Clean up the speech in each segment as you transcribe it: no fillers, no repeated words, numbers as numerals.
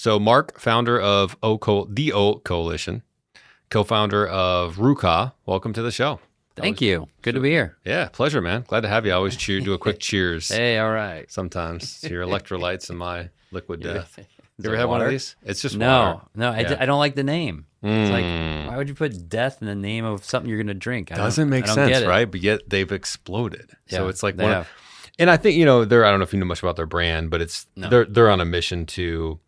So Mark, founder of the O Coalition, co-founder of RUCA. Welcome to the show. Thank you. Good to be here. Yeah, pleasure, man. Glad to have you. I always do a quick cheers. Hey, all right. Sometimes to your electrolytes and my liquid death. You ever it have one of water? these? It's just water. No. Yeah. I don't like the name. It's like, why would you put death in the name of something you're going to drink? Doesn't make I don't sense, get it. right? But yet they've exploded. So Yeah, it's like they have. and I think, they're, I don't know if you know much about their brand, but they're on a mission to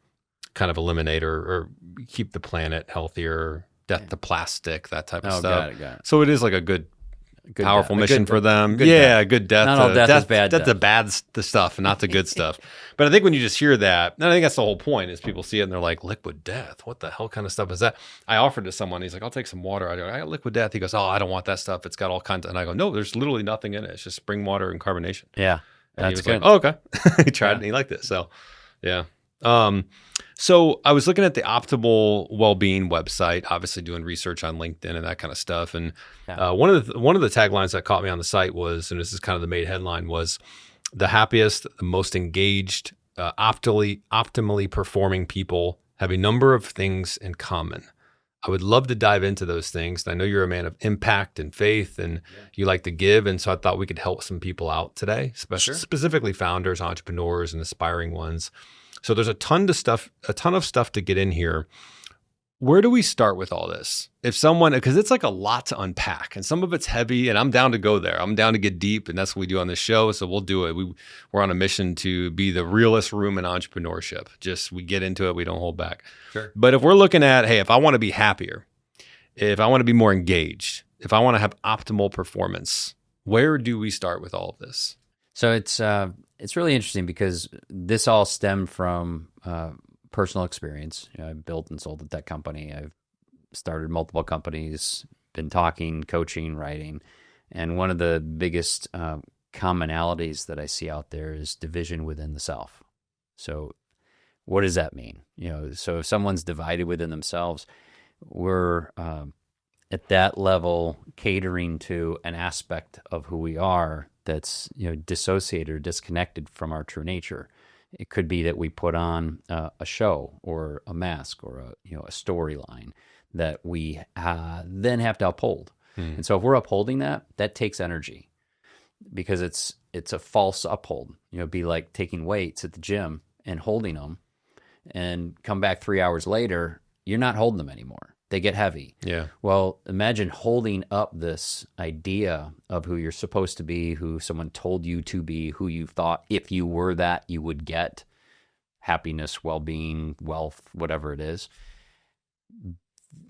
kind of eliminate or keep the planet healthier, death to plastic, that type of stuff. Got it. So it is like a good powerful death. mission for them. Good death. Good death. Not all death is bad That's death. the stuff and not the good stuff. But I think when you just hear that, and I think that's the whole point, is people see it and they're like, liquid death? What the hell kind of stuff is that? I offered to someone, he's like, I'll take some water. I go, I got liquid death. He goes, oh, I don't want that stuff. It's got all kinds of, and I go, no, there's literally nothing in it. It's just spring water and carbonation. Yeah, And he that's was good. like, oh, okay. He tried it and he liked it. So, yeah. So I was looking at the Optimal Wellbeing website, obviously doing research on LinkedIn and that kind of stuff. And one of the taglines that caught me on the site was, and this is kind of the main headline, was the happiest, the most engaged, optimally performing people have a number of things in common. I would love to dive into those things. I know you're a man of impact and faith, and you like to give. And so I thought we could help some people out today, specifically founders, entrepreneurs, and aspiring ones. So there's a ton of stuff to get in here. Where do we start with all this? Because it's like a lot to unpack, and some of it's heavy, and I'm down to go there. I'm down to get deep, and that's what we do on this show. So we'll do it. We're on a mission to be the realest room in entrepreneurship. Just we get into it, we don't hold back. Sure. But if we're looking at, hey, if I want to be happier, if I want to be more engaged, if I want to have optimal performance, where do we start with all of this? So it's really interesting because this all stemmed from personal experience. I built and sold a tech company. I've started multiple companies, been talking, coaching, writing. And one of the biggest commonalities that I see out there is division within the self. So what does that mean? So if someone's divided within themselves, we're at that level catering to an aspect of who we are that's dissociated or disconnected from our true nature. It could be that we put on a show or a mask or a storyline that we then have to uphold. And so if we're upholding that takes energy because it's a false uphold. It'd be like taking weights at the gym and holding them, and come back 3 hours later, you're not holding them anymore. They get heavy. Yeah. Well, imagine holding up this idea of who you're supposed to be, who someone told you to be, who you thought if you were that you would get happiness, well-being, wealth, whatever it is.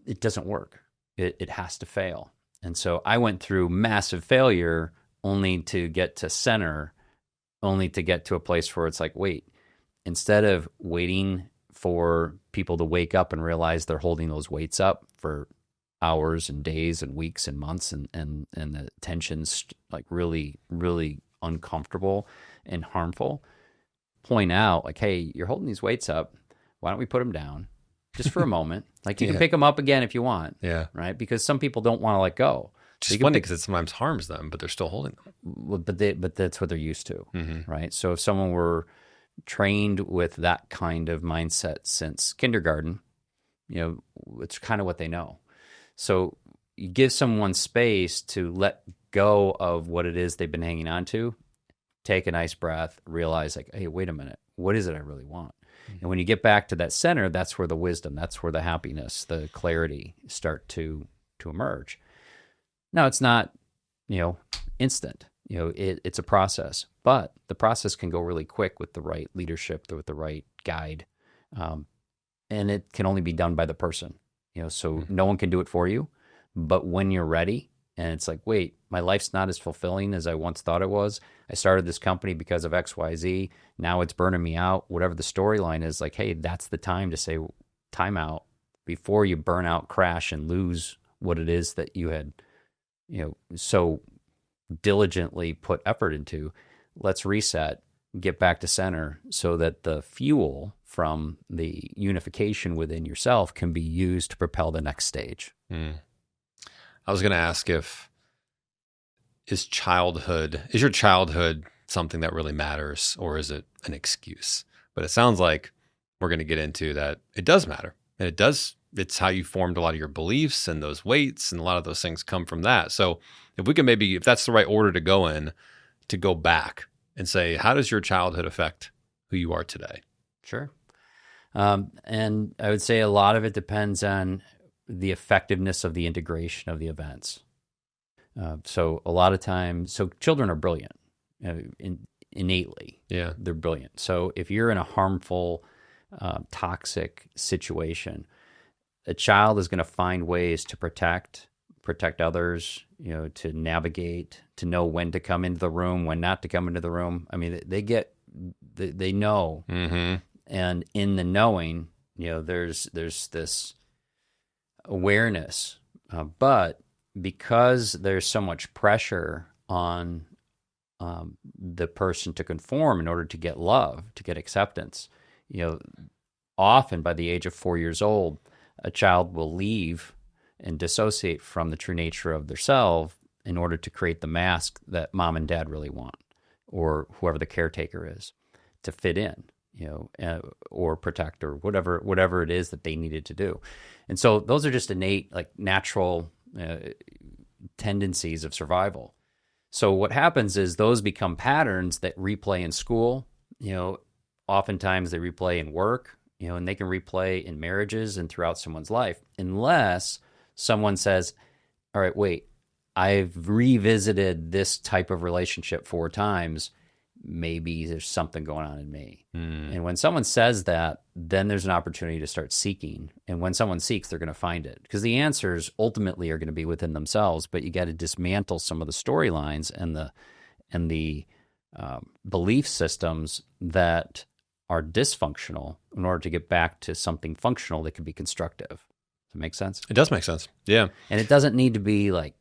It doesn't work. It has to fail. And so I went through massive failure only to get to center, only to get to a place where it's like, wait, instead of waiting for people to wake up and realize they're holding those weights up for hours and days and weeks and months, and the tension's like really, really uncomfortable and harmful, point out like, hey, you're holding these weights up. Why don't we put them down just for a moment? Like you can pick them up again if you want. Yeah. Right? Because some people don't want to let go. Just funny because it sometimes harms them, but they're still holding them. But that's what they're used to. Right? So if someone were trained with that kind of mindset since kindergarten, it's kind of what they know. So you give someone space to let go of what it is they've been hanging on to, take a nice breath, realize like, hey, wait a minute, what is it I really want? And when you get back to that center, that's where the wisdom, that's where the happiness, the clarity start to emerge. Now, it's not, instant. It's a process, but the process can go really quick with the right leadership, with the right guide. And it can only be done by the person, so no one can do it for you. But when you're ready and it's like, wait, my life's not as fulfilling as I once thought it was. I started this company because of X, Y, Z. Now it's burning me out. Whatever the storyline is, like, hey, that's the time to say time out before you burn out, crash, and lose what it is that you had, so diligently put effort into. Let's reset, get back to center so that the fuel from the unification within yourself can be used to propel the next stage. I was going to ask is your childhood something that really matters, or is it an excuse? But it sounds like we're going to get into that it does matter. And it's how you formed a lot of your beliefs, and those weights and a lot of those things come from that. So if we can if that's the right order to go in, to go back and say, how does your childhood affect who you are today? Sure. And I would say a lot of it depends on the effectiveness of the integration of the events. So a lot of times, children are brilliant, innately. Yeah. They're brilliant. So if you're in a harmful, toxic situation, a child is going to find ways to protect others, to navigate, to know when to come into the room, when not to come into the room. I mean, they know. Mm-hmm. And in the knowing, there's this awareness. But because there's so much pressure on the person to conform in order to get love, to get acceptance, often by the age of 4 years old, a child will leave and dissociate from the true nature of their self in order to create the mask that mom and dad really want, or whoever the caretaker is, to fit in, or protect, or whatever it is that they needed to do. And so those are just innate, like natural tendencies of survival. So what happens is those become patterns that replay in school. Oftentimes they replay in work, and they can replay in marriages and throughout someone's life, unless someone says, all right, wait, I've revisited this type of relationship 4 times. Maybe there's something going on in me. And when someone says that, then there's an opportunity to start seeking. And when someone seeks, they're going to find it, because the answers ultimately are going to be within themselves. But you got to dismantle some of the storylines and the belief systems that are dysfunctional in order to get back to something functional that could be constructive. Does it make sense? It does make sense. Yeah. And it doesn't need to be like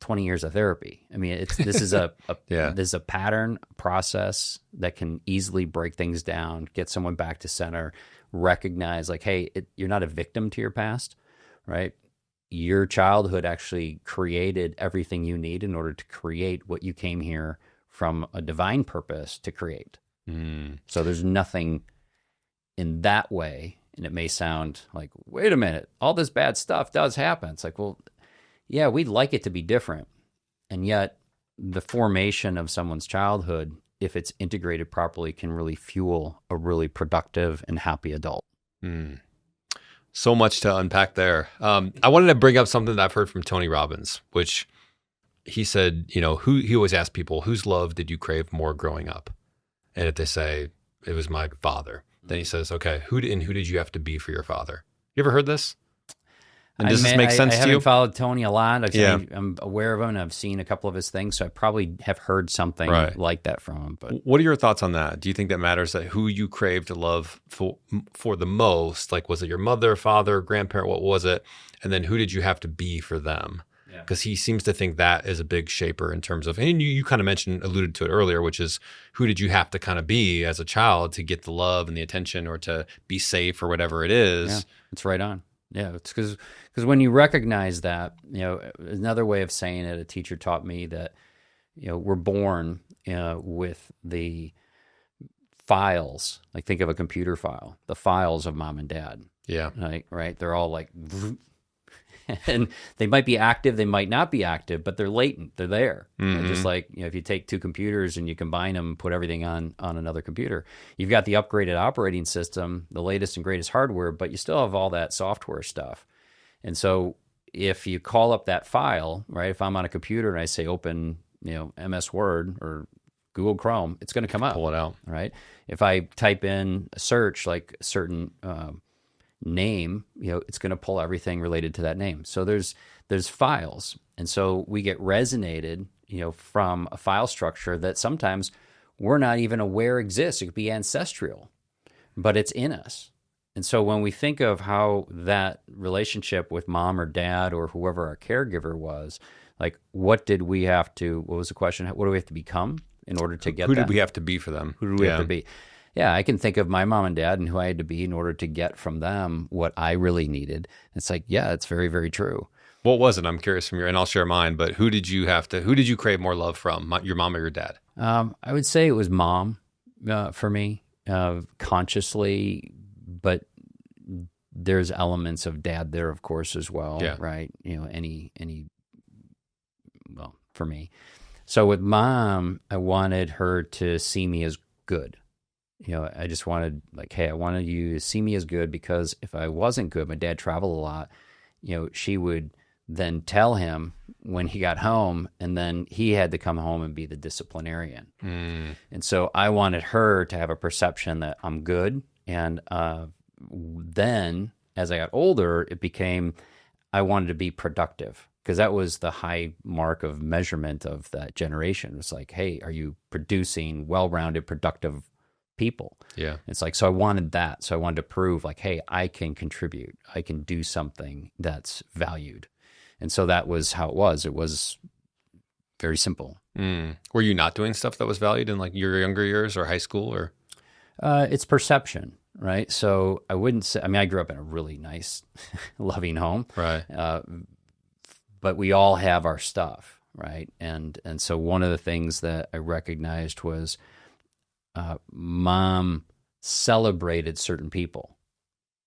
20 years of therapy. I mean, this is a there's a pattern process that can easily break things down, get someone back to center, recognize like, hey, you're not a victim to your past, right? Your childhood actually created everything you need in order to create what you came here from a divine purpose to create. So there's nothing in that way. And it may sound like, wait a minute, all this bad stuff does happen. It's like, well, yeah, we'd like it to be different. And yet the formation of someone's childhood, if it's integrated properly, can really fuel a really productive and happy adult. So much to unpack there. I wanted to bring up something that I've heard from Tony Robbins, which he said, he always asks people, whose love did you crave more growing up? And if they say, it was my father, then he says, okay, who did you have to be for your father? You ever heard this? And does this make sense to you? I haven't followed Tony a lot. I'm aware of him, and I've seen a couple of his things, so I probably have heard something like that from him. But what are your thoughts on that? Do you think that matters, that who you crave to love for the most? Like, was it your mother, father, grandparent? What was it? And then who did you have to be for them? Because he seems to think that is a big shaper in terms of, and you kind of alluded to it earlier, which is who did you have to kind of be as a child to get the love and the attention, or to be safe, or whatever it is. Yeah, it's right on. Yeah, it's because when you recognize that, another way of saying it, a teacher taught me that, we're born with the files, like think of a computer file, the files of mom and dad. Yeah. Right. They're all like, and they might be active, they might not be active, but they're latent. They're there. Mm-hmm. Just like, if you take 2 computers and you combine them, put everything on another computer, you've got the upgraded operating system, the latest and greatest hardware, but you still have all that software stuff. And so if you call up that file, right, if I'm on a computer and I say open, MS Word or Google Chrome, it's going to come up. Pull it out. Right. If I type in a search, like a certain name, it's going to pull everything related to that name. So there's files. And so we get resonated, from a file structure that sometimes we're not even aware exists. It could be ancestral, but it's in us. And so when we think of how that relationship with mom or dad or whoever our caregiver was, like, what was the question? What do we have to become in order to get Who did we have to be for them? Who do we have to be? Yeah, I can think of my mom and dad and who I had to be in order to get from them what I really needed. It's like, yeah, it's very, very true. What was it? I'm curious and I'll share mine, but who did you crave more love from, your mom or your dad? I would say it was mom for me, consciously but there's elements of dad there, of course, as well, Yeah. right? Well, for me. So with mom, I wanted her to see me as good. I just wanted hey, I wanted you to see me as good, because if I wasn't good, my dad traveled a lot, she would then tell him when he got home, and then he had to come home and be the disciplinarian. And so I wanted her to have a perception that I'm good. And then as I got older, it became, I wanted to be productive, because that was the high mark of measurement of that generation. It's like, hey, are you producing well-rounded, productive people? Yeah. It's like, so I wanted that. So I wanted to prove hey, I can contribute. I can do something that's valued. And so that was how it was. It was very simple. Were you not doing stuff that was valued in your younger years or high school or? It's perception, right? So I wouldn't say, I grew up in a really nice, loving home. Right. But we all have our stuff, right? And so one of the things that I recognized was mom celebrated certain people,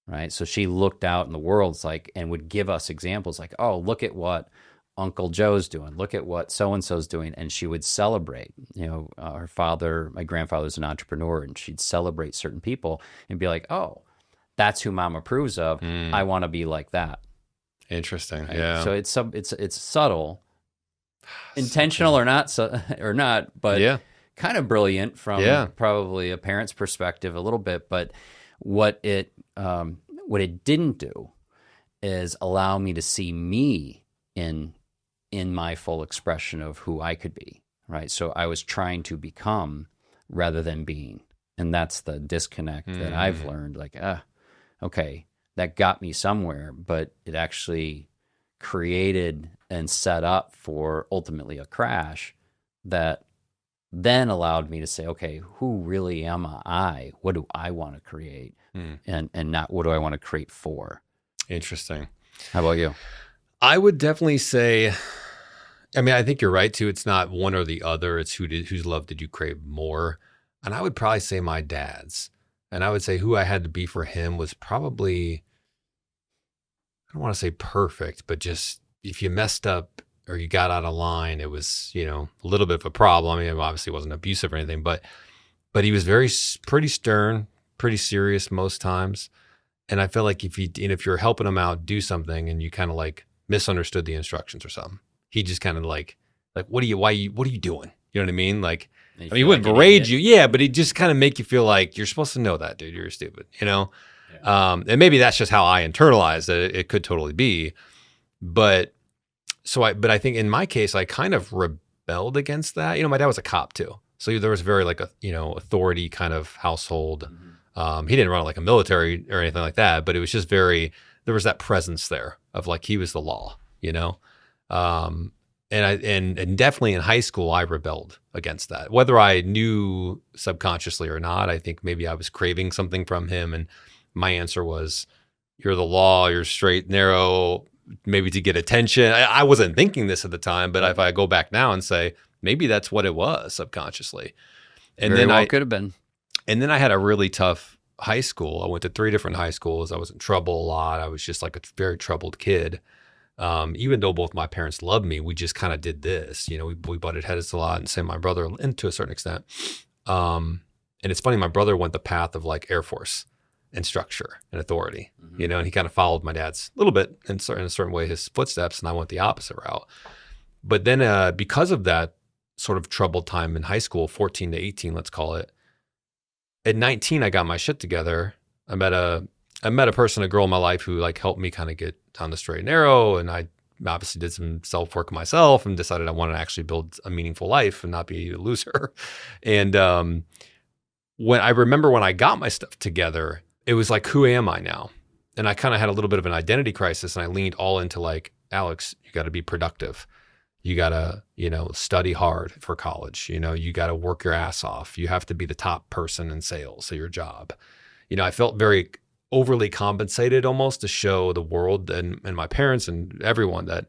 right? So she looked out in the world and would give us examples oh, look at what Uncle Joe's doing. Look at what so-and-so's doing. And she would celebrate. Her father, my grandfather's an entrepreneur, and she'd celebrate certain people and be like, oh, that's who mom approves of. I want to be like that. Interesting. Right? Yeah. So it's subtle, intentional or not, but kind of brilliant from probably a parent's perspective a little bit. But what it didn't do is allow me to see me in my full expression of who I could be, right? So I was trying to become rather than being. And that's the disconnect that I've learned, okay, that got me somewhere, but it actually created and set up for ultimately a crash that then allowed me to say, okay, who really am I? What do I want to create? And not what do I want to create for? Interesting. How about you? I would definitely say, I think you're right too. It's not one or the other. It's whose love did you crave more? And I would probably say my dad's. And I would say who I had to be for him was probably, I don't want to say perfect, but just if you messed up or you got out of line, it was, a little bit of a problem. Obviously it wasn't abusive or anything, but he was pretty stern, pretty serious most times. And I feel like if you're helping him out do something and you kind of misunderstood the instructions or something, he just kind of what are you doing? You know what I mean? He wouldn't berate you. Yeah. But he'd just kind of make you feel like you're supposed to know that, dude, you're stupid, Yeah. And maybe that's just how I internalized it. It could totally be, but I think in my case, I kind of rebelled against that. My dad was a cop too. So there was very authority kind of household. He didn't run a military or anything like that, but it was just there was that presence there of he was the law, and definitely in high school, I rebelled against that, whether I knew subconsciously or not. I think maybe I was craving something from him. And my answer was, you're the law, you're straight, narrow, maybe to get attention. I wasn't thinking this at the time, but if I go back now and say, maybe that's what it was subconsciously. And Very then well could have been. And then I had a really tough high school. I went to 3 different high schools. I was in trouble a lot. I was just a very troubled kid. Even though both my parents loved me, we just kind of did this. We butted heads a lot, and same my brother, and to a certain extent. And it's funny, my brother went the path of Air Force and structure and authority, and he kind of followed my dad's a little bit in a certain way, his footsteps, and I went the opposite route. But then because of that sort of troubled time in high school, 14 to 18, let's call it, at 19, I got my shit together. I met a person, a girl in my life who helped me kind of get down the straight and narrow. And I obviously did some self-work myself and decided I wanted to actually build a meaningful life and not be a loser. And when I got my stuff together, it was who am I now? And I kind of had a little bit of an identity crisis, and I leaned all into Alex, you got to be productive. You got to, study hard for college. You got to work your ass off. You have to be the top person in sales at your job. I felt very overly compensated almost to show the world and my parents and everyone that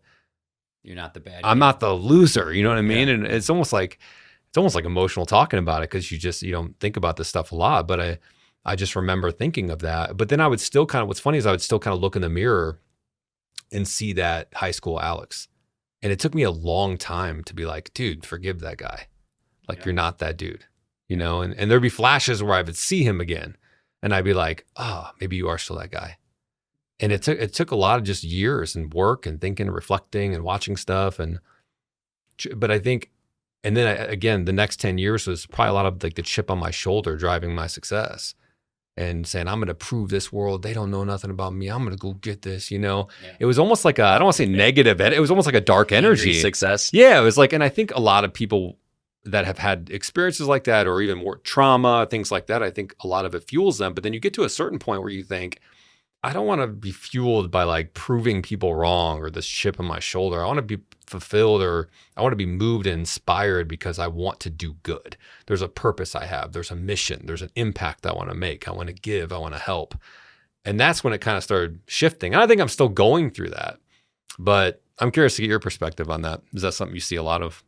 you're not the bad I'm not the loser. You know what I mean? Yeah. And it's almost like emotional talking about it, because you don't think about this stuff a lot. But I just remember thinking of that. But then I would still what's funny is I would still kind of look in the mirror and see that high school Alex. And it took me a long time to be like, dude, forgive that guy. Like, you're not that dude, you know? And there'd be flashes where I would see him again and I'd be like, oh, maybe you are still that guy. And it took a lot of just years and work and thinking, reflecting and watching stuff. But I think, and then again, the next 10 years was probably a lot of like the chip on my shoulder driving my success. And saying, I'm going to prove this world. They don't know nothing about me. I'm going to go get this, you know? Yeah. It was almost like I don't want to say negative. It was almost like a dark energy. Success. Yeah, it was like, and I think a lot of people that have had experiences like that or even more trauma, things like that, I think a lot of it fuels them. But then you get to a certain point where you think, I don't want to be fueled by like proving people wrong or this chip on my shoulder. I want to be fulfilled, or I want to be moved and inspired because I want to do good. There's a purpose I have. There's a mission. There's an impact I want to make. I want to give. I want to help. And that's when it kind of started shifting. And I think I'm still going through that, but I'm curious to get your perspective on that. Is that something you see a lot of?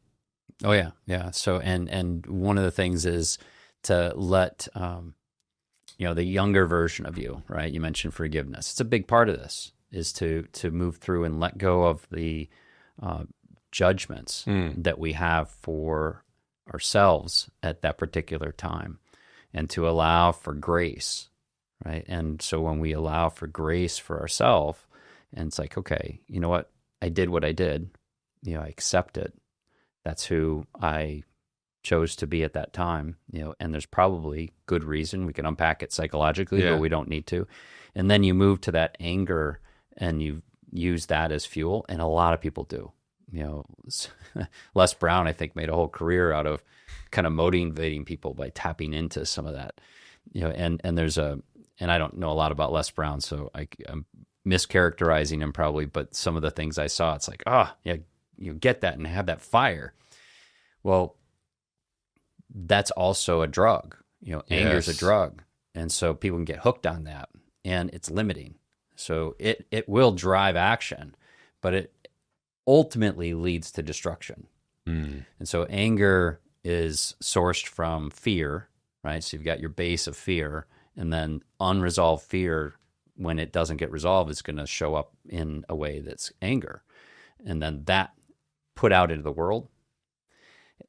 Oh yeah. Yeah. So, and one of the things is to let, the younger version of you, right? You mentioned forgiveness. It's a big part of this, is to move through and let go of the judgments that we have for ourselves at that particular time, and to allow for grace, right? And so when we allow for grace for ourselves, and it's like, okay, you know what? I did what I did. I accept it. That's who I chose to be at that time, and there's probably good reason. We can unpack it psychologically, but we don't need to. And then you move to that anger and you use that as fuel. And a lot of people do, Les Brown, I think, made a whole career out of kind of motivating people by tapping into some of that, and there's and I don't know a lot about Les Brown, so I'm mischaracterizing him probably, but some of the things I saw, it's like, you get that and have that fire. Well, that's also a drug. Anger is a drug. And so people can get hooked on that, and it's limiting. So it will drive action, but it ultimately leads to destruction. And so anger is sourced from fear, right? So you've got your base of fear, and then unresolved fear, when it doesn't get resolved, is going to show up in a way that's anger. And then that put out into the world,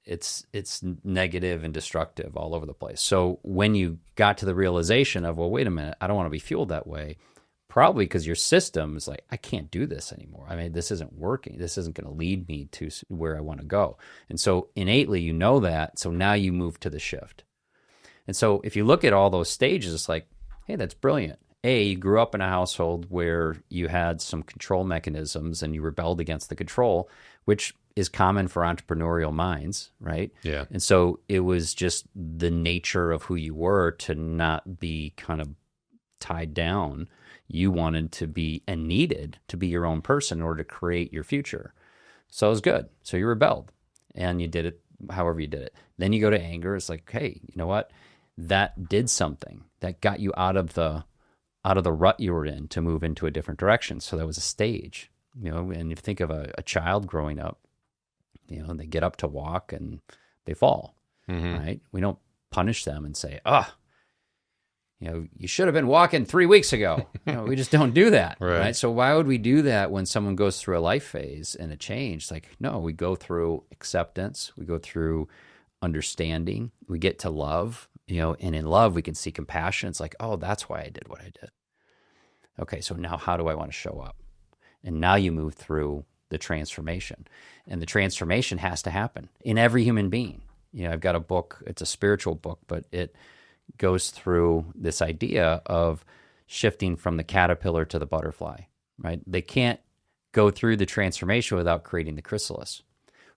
it's negative and destructive all over the place. So when you got to the realization of, well, wait a minute, I don't want to be fueled that way, probably because your system is like, I can't do this anymore. I mean, this isn't working. This isn't going to lead me to where I want to go. And so innately, you know that. So now you move to the shift. And so if you look at all those stages, it's like, hey, that's brilliant. You grew up in a household where you had some control mechanisms and you rebelled against the control, which is common for entrepreneurial minds, right? Yeah. And so it was just the nature of who you were to not be kind of tied down. You wanted to be and needed to be your own person in order to create your future. So it was good. So you rebelled and you did it however you did it. Then you go to anger. It's like, hey, you know what? That did something. That got you out of the rut you were in to move into a different direction. So that was a stage, and if you think of a child growing up, they get up to walk and they fall, right? We don't punish them and say, you should have been walking 3 weeks ago. We just don't do that, right? So why would we do that when someone goes through a life phase and a change? It's like, no, we go through acceptance. We go through understanding. We get to love, and in love, we can see compassion. It's like, oh, that's why I did what I did. Okay, so now how do I want to show up? And now you move through the transformation. And the transformation has to happen in every human being. I've got a book, it's a spiritual book, but it goes through this idea of shifting from the caterpillar to the butterfly, right? They can't go through the transformation without creating the chrysalis.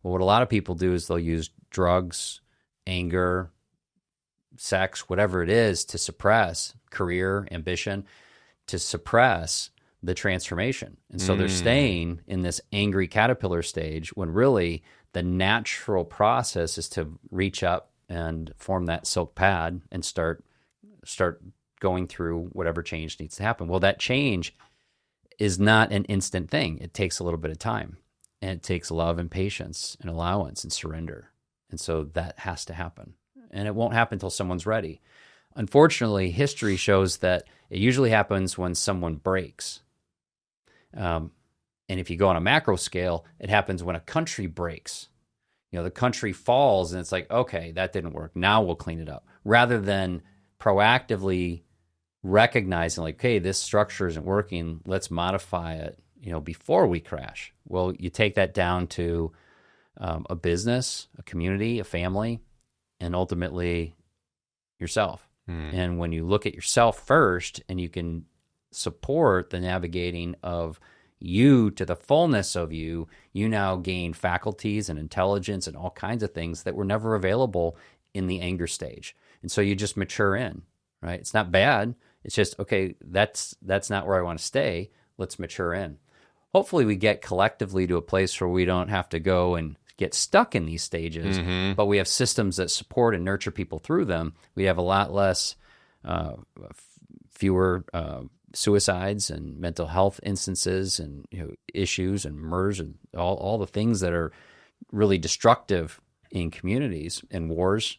Well, what a lot of people do is they'll use drugs, anger, sex, whatever it is, to suppress career, ambition, to suppress the transformation. And so they're staying in this angry caterpillar stage when really the natural process is to reach up and form that silk pad and start going through whatever change needs to happen. Well, that change is not an instant thing. It takes a little bit of time, and it takes love and patience and allowance and surrender. And so that has to happen. And it won't happen until someone's ready. Unfortunately, history shows that it usually happens when someone breaks. And if you go on a macro scale, it happens when a country breaks. The country falls and it's like, okay, that didn't work. Now we'll clean it up. Rather than proactively recognizing like, okay, this structure isn't working. Let's modify it, before we crash. Well, you take that down to a business, a community, a family, and ultimately yourself. And when you look at yourself first and you can support the navigating of you to the fullness of you, you now gain faculties and intelligence and all kinds of things that were never available in the anger stage. And so you just mature in, right? It's not bad. It's just, okay, that's not where I want to stay. Let's mature in. Hopefully we get collectively to a place where we don't have to go and get stuck in these stages, but we have systems that support and nurture people through them. We have a lot less, fewer suicides and mental health instances and issues and murders and all the things that are really destructive in communities and wars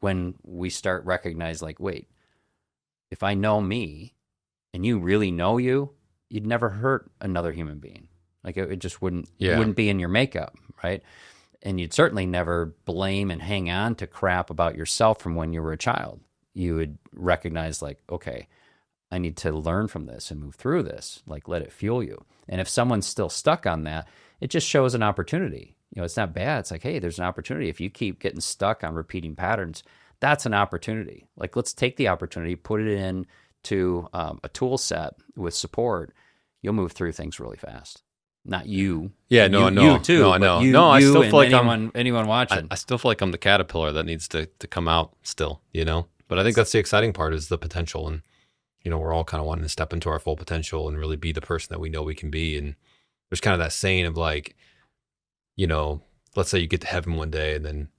when we start recognize like, wait, if I know me and you really know you'd never hurt another human being. Like it just wouldn't be in your makeup, right? And you'd certainly never blame and hang on to crap about yourself from when you were a child. You would recognize like, okay, I need to learn from this and move through this, like let it fuel you. And if someone's still stuck on that, it just shows an opportunity. It's not bad. It's like, hey, there's an opportunity. If you keep getting stuck on repeating patterns, that's an opportunity. Like let's take the opportunity, put it into a tool set with support. You'll move through things really fast. Not you. Yeah, you too. No, I know. I still feel like anyone watching. I still feel like I'm the caterpillar that needs to come out still, But I think that's the exciting part is the potential. And, we're all kind of wanting to step into our full potential and really be the person that we know we can be. And there's kind of that saying of like, let's say you get to heaven one day and then,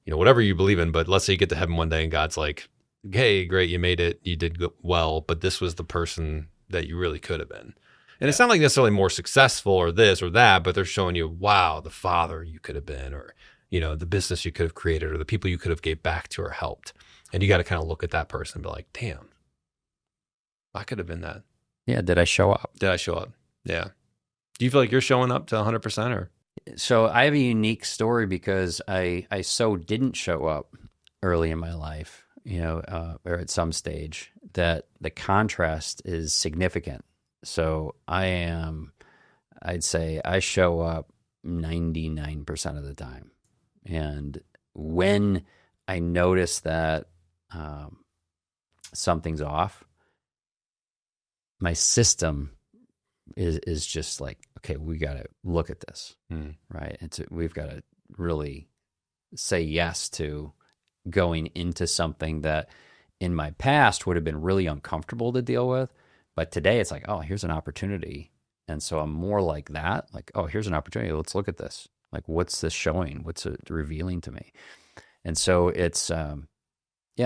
whatever you believe in, but let's say you get to heaven one day and God's like, hey, great, you made it. You did well, but this was the person that you really could have been. And it's not like necessarily more successful or this or that, but they're showing you, wow, the father you could have been, or, the business you could have created, or the people you could have gave back to or helped. And you got to kind of look at that person and be like, damn, I could have been that. Yeah. Did I show up? Yeah. Do you feel like you're showing up to 100% or? So I have a unique story because I so didn't show up early in my life, or at some stage, that the contrast is significant. So I'd say I show up 99% of the time. And when I notice that something's off, my system is just like, okay, we got to look at this, right? We've got to really say yes to going into something that in my past would have been really uncomfortable to deal with. But today it's like, oh, here's an opportunity. And so I'm more like that, like, oh, here's an opportunity. Let's look at this. Like, what's this showing? What's it revealing to me? And so it's a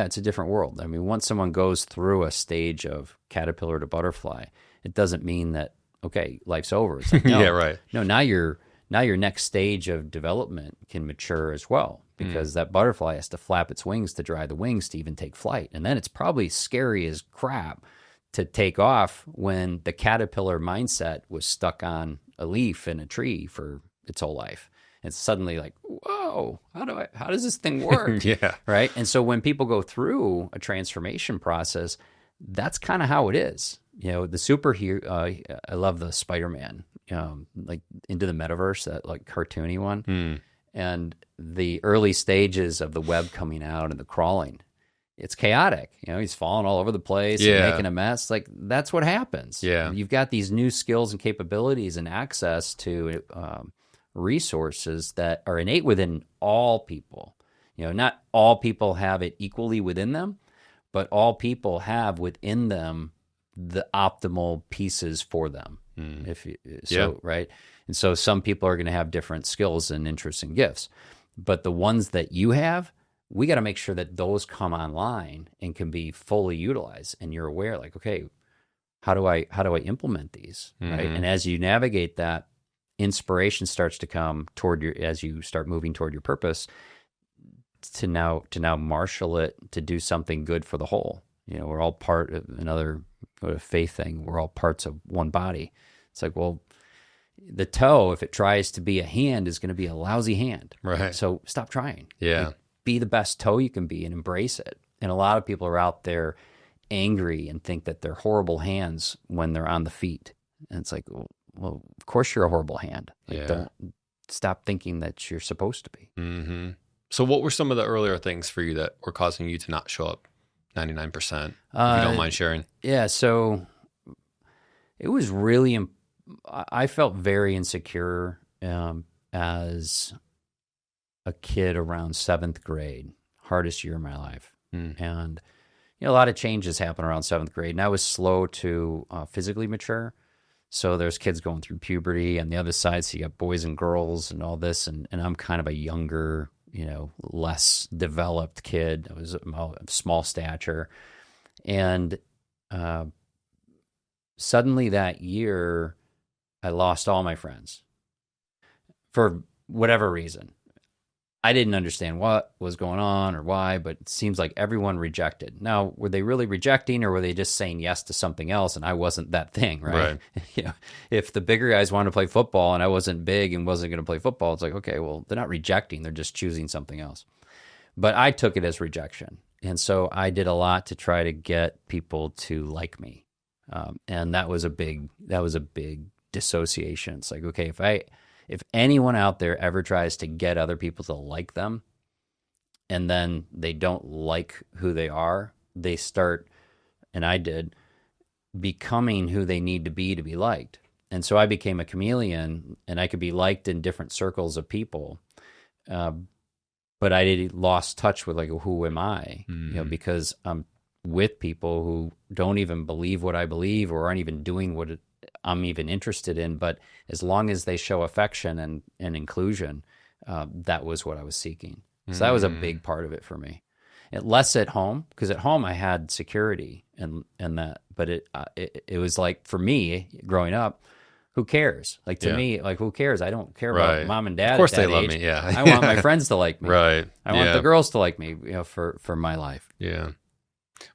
different world. I mean, once someone goes through a stage of caterpillar to butterfly, it doesn't mean that, okay, life's over. It's like, no, yeah, right. No, now your next stage of development can mature as well, because that butterfly has to flap its wings to dry the wings to even take flight. And then it's probably scary as crap to take off when the caterpillar mindset was stuck on a leaf in a tree for its whole life. It's suddenly like, whoa, how does this thing work? Yeah. Right. And so when people go through a transformation process, that's kind of how it is. The superhero, I love the Spider-Man, like Into the Metaverse, that like cartoony one. And the early stages of the web coming out and the crawling, it's chaotic. He's falling all over the place and making a mess. Like that's what happens. Yeah. You've got these new skills and capabilities and access to resources that are innate within all people. Not all people have it equally within them, but all people have within them the optimal pieces for them. Right. And so some people are going to have different skills and interests and gifts, but the ones that you have, we got to make sure that those come online and can be fully utilized. And you're aware, like, okay, how do I implement these? Right. And as you navigate that, inspiration starts to come as you start moving toward your purpose. to now marshal it to do something good for the whole. We're all part of another faith thing. We're all parts of one body. It's like, well, the toe, if it tries to be a hand, is going to be a lousy hand. Right. So stop trying. Yeah. Like, be the best toe you can be and embrace it. And a lot of people are out there angry and think that they're horrible hands when they're on the feet. And it's like, well, of course you're a horrible hand. Like, don't stop thinking that you're supposed to be. Mm-hmm. So what were some of the earlier things for you that were causing you to not show up 99%, if you don't mind sharing? Yeah, so it was really, I felt very insecure as a kid around 7th grade, hardest year of my life. And a lot of changes happen around 7th grade, and I was slow to physically mature. So there's kids going through puberty on the other side, so you got boys and girls and all this, and I'm kind of a younger, less developed kid. I was of small stature. And suddenly that year, I lost all my friends for whatever reason. I didn't understand what was going on or why, but it seems like everyone rejected. Now, were they really rejecting, or were they just saying yes to something else and I wasn't that thing, right? If the bigger guys wanted to play football and I wasn't big and wasn't going to play football, it's like, okay, well, they're not rejecting, they're just choosing something else. But I took it as rejection. And so I did a lot to try to get people to like me. And that was a big dissociation. It's like, okay, if anyone out there ever tries to get other people to like them and then they don't like who they are, they start, and I did, becoming who they need to be liked. And so I became a chameleon, and I could be liked in different circles of people. But I lost touch with, like, who am I? Because I'm with people who don't even believe what I believe or aren't even doing what I'm even interested in. But as long as they show affection and inclusion, that was what I was seeking. So that was a big part of it for me. And less at home, because at home I had security and that. But it was like, for me growing up, who cares? Like, to me, like, who cares? I don't care about mom and dad. Of course, at that they love age. me. Yeah, I want my friends to like me. Right. I want the girls to like me. For my life. Yeah.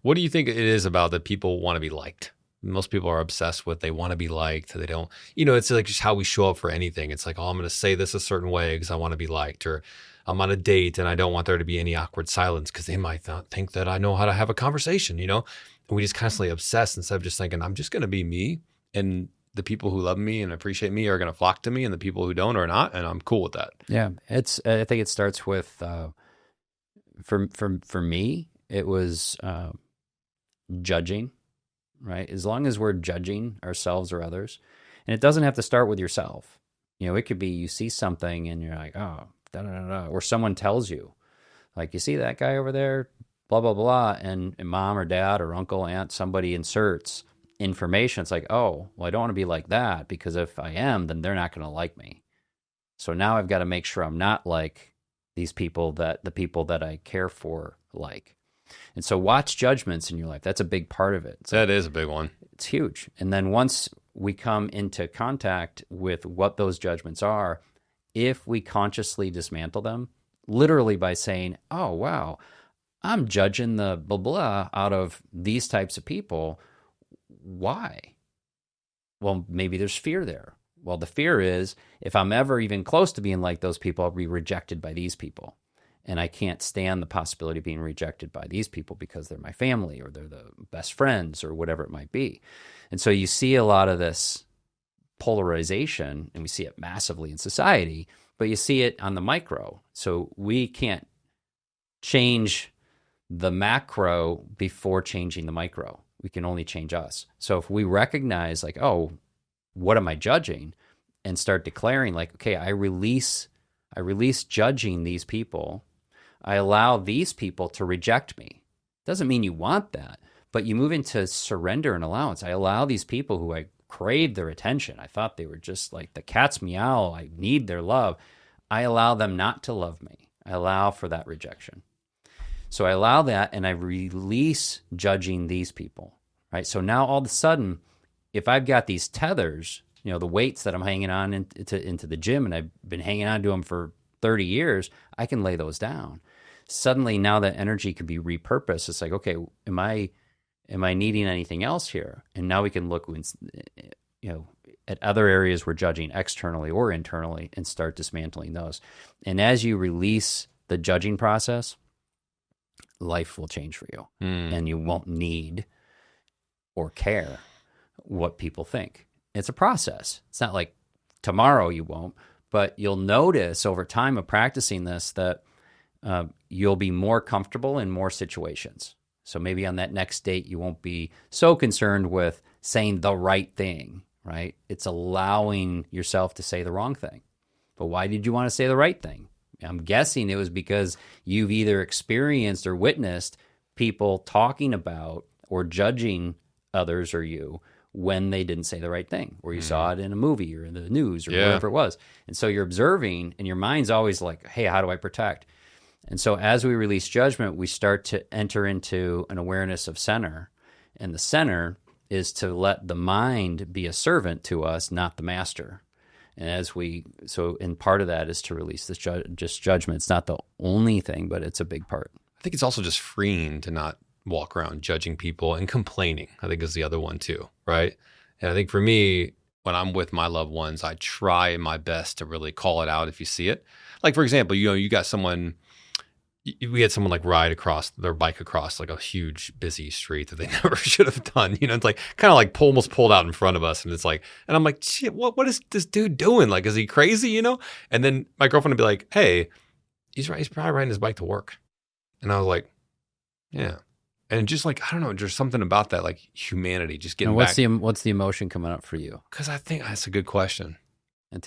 What do you think it is about that people want to be liked? Most people are obsessed with, they want to be liked. They don't, it's like just how we show up for anything. It's like, oh, I'm going to say this a certain way because I want to be liked, or I'm on a date and I don't want there to be any awkward silence because they might not think that I know how to have a conversation, And we just constantly obsess instead of just thinking, I'm just going to be me, and the people who love me and appreciate me are going to flock to me, and the people who don't are not, and I'm cool with that. Yeah, I think it starts with, for me, it was judging. Right? As long as we're judging ourselves or others, and it doesn't have to start with yourself. It could be you see something and you're like, oh, da da da da, or someone tells you, like, you see that guy over there, blah blah blah, and mom or dad or uncle, aunt, somebody inserts information. It's like, oh, well, I don't want to be like that, because if I am, then they're not going to like me. So now I've got to make sure I'm not like these people that the people that I care for like. And so watch judgments in your life. That's a big part of it. That is a big one. It's huge. And then once we come into contact with what those judgments are, if we consciously dismantle them, literally by saying, oh, wow, I'm judging the blah, blah out of these types of people. Why? Well, maybe there's fear there. Well, the fear is, if I'm ever even close to being like those people, I'll be rejected by these people. And I can't stand the possibility of being rejected by these people because they're my family or they're the best friends or whatever it might be. And so you see a lot of this polarization, and we see it massively in society, but you see it on the micro. So we can't change the macro before changing the micro. We can only change us. So if we recognize, like, oh, what am I judging? And start declaring, like, okay, I release judging these people. I allow these people to reject me. Doesn't mean you want that, but you move into surrender and allowance. I allow these people who I crave their attention. I thought they were just like the cat's meow. I need their love. I allow them not to love me. I allow for that rejection. So I allow that, and I release judging these people, right? So now all of a sudden, if I've got these tethers, the weights that I'm hanging on into the gym, and I've been hanging on to them for 30 years, I can lay those down. suddenly now that energy can be repurposed. It's like, okay, am I needing anything else here? And now we can look, at other areas we're judging externally or internally and start dismantling those. And as you release the judging process, life will change for you, and you won't need or care what people think. It's a process. It's not like tomorrow you won't, but you'll notice over time of practicing this that you'll be more comfortable in more situations. So maybe on that next date, you won't be so concerned with saying the right thing, right? It's allowing yourself to say the wrong thing. But why did you want to say the right thing? I'm guessing it was because you've either experienced or witnessed people talking about or judging others or you when they didn't say the right thing, or you saw it in a movie or in the news or whatever it was. And so you're observing, and your mind's always like, hey, how do I protect? And so as we release judgment, we start to enter into an awareness of center. And the center is to let the mind be a servant to us, not the master. And and part of that is to release this just judgment. It's not the only thing, but it's a big part. I think it's also just freeing to not walk around judging people and complaining, I think is the other one too, right? And I think for me, when I'm with my loved ones, I try my best to really call it out if you see it. Like, for example, you got someone, we had someone like ride their bike across like a huge busy street that they never should have done. It's like kind of like almost pulled out in front of us. And it's like, and I'm like, shit, what is this dude doing? Like, is he crazy? And then my girlfriend would be like, hey, he's probably riding his bike to work. And I was like, yeah. And just like, I don't know, there's something about that, like humanity, just getting back. What's the emotion coming up for you? Because I think that's a good question. And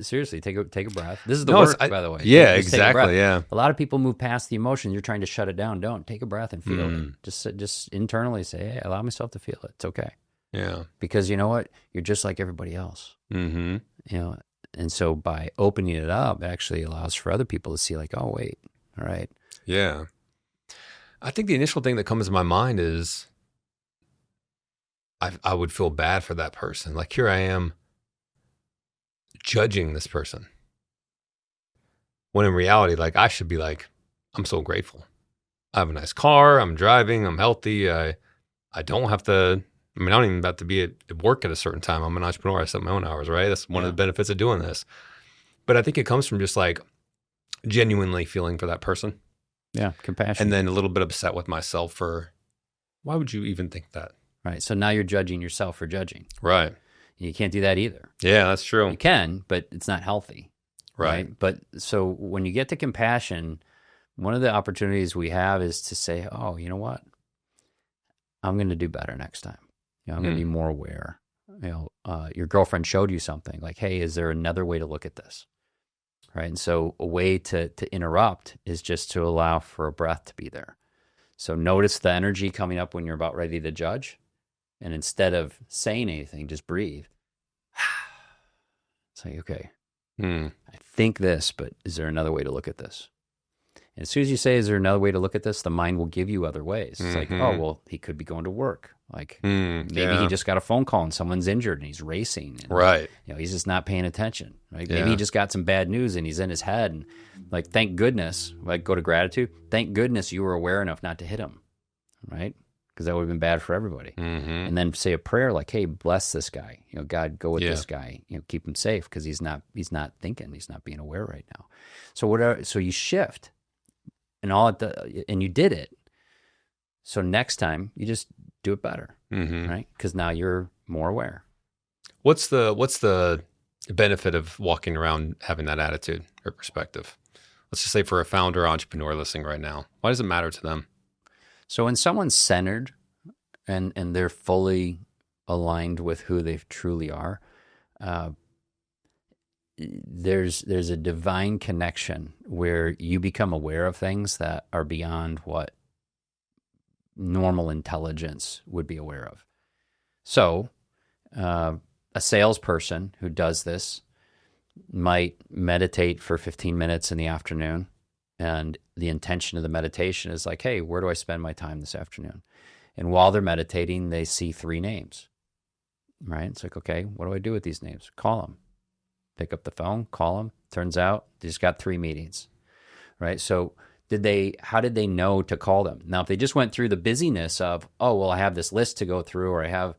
seriously, take a breath. This is by the way. Yeah, exactly. Yeah. A lot of people move past the emotion. You're trying to shut it down. Don't take a breath and feel it. Just internally say, hey, allow myself to feel it. It's okay. Yeah. Because you know what? You're just like everybody else. Mm-hmm. And so by opening it up, it actually allows for other people to see like, oh, wait, all right. Yeah. I think the initial thing that comes to my mind is I would feel bad for that person. Like, here I am judging this person, when in reality, like, I should be like, I'm so grateful. I have a nice car. I'm driving. I'm healthy. I don't have to. I don't even have to be at work at a certain time. I'm an entrepreneur. I set my own hours, right? That's one of the benefits of doing this. But I think it comes from just like genuinely feeling for that person. Yeah, compassion. And then a little bit upset with myself for, why would you even think that? Right. So now you're judging yourself for judging. Right. You can't do that either. Yeah, that's true. You can, but it's not healthy. Right. But so when you get to compassion, one of the opportunities we have is to say, oh, you know what? I'm going to do better next time. I'm going to be more aware. Your girlfriend showed you something like, hey, is there another way to look at this? Right. And so a way to interrupt is just to allow for a breath to be there. So notice the energy coming up when you're about ready to judge. And instead of saying anything, just breathe. It's like, okay, I think this, but is there another way to look at this? And as soon as you say, is there another way to look at this? The mind will give you other ways. It's like, oh, well, he could be going to work. Like maybe he just got a phone call and someone's injured and he's racing. And, right. He's just not paying attention. Right. Maybe he just got some bad news and he's in his head. And like, thank goodness, like go to gratitude. Thank goodness you were aware enough not to hit him. Right. Because that would have been bad for everybody. And then say a prayer like, hey, bless this guy. God, go with this guy. Keep him safe because he's not thinking. He's not being aware right now. So you shift and you did it. So next time you just do it better, right? Because now you're more aware. What's the benefit of walking around having that attitude or perspective? Let's just say for a founder or entrepreneur listening right now, why does it matter to them? So when someone's centered and they're fully aligned with who they truly are, there's a divine connection where you become aware of things that are beyond what normal intelligence would be aware of. So a salesperson who does this might meditate for 15 minutes in the afternoon. And the intention of the meditation is like, hey, where do I spend my time this afternoon? And while they're meditating, they see 3 names, right? It's like, okay, what do I do with these names? Call them. Pick up the phone, call them. Turns out they just got 3 meetings, right? So how did they know to call them? Now, if they just went through the busyness of, oh, well, I have this list to go through, or I have,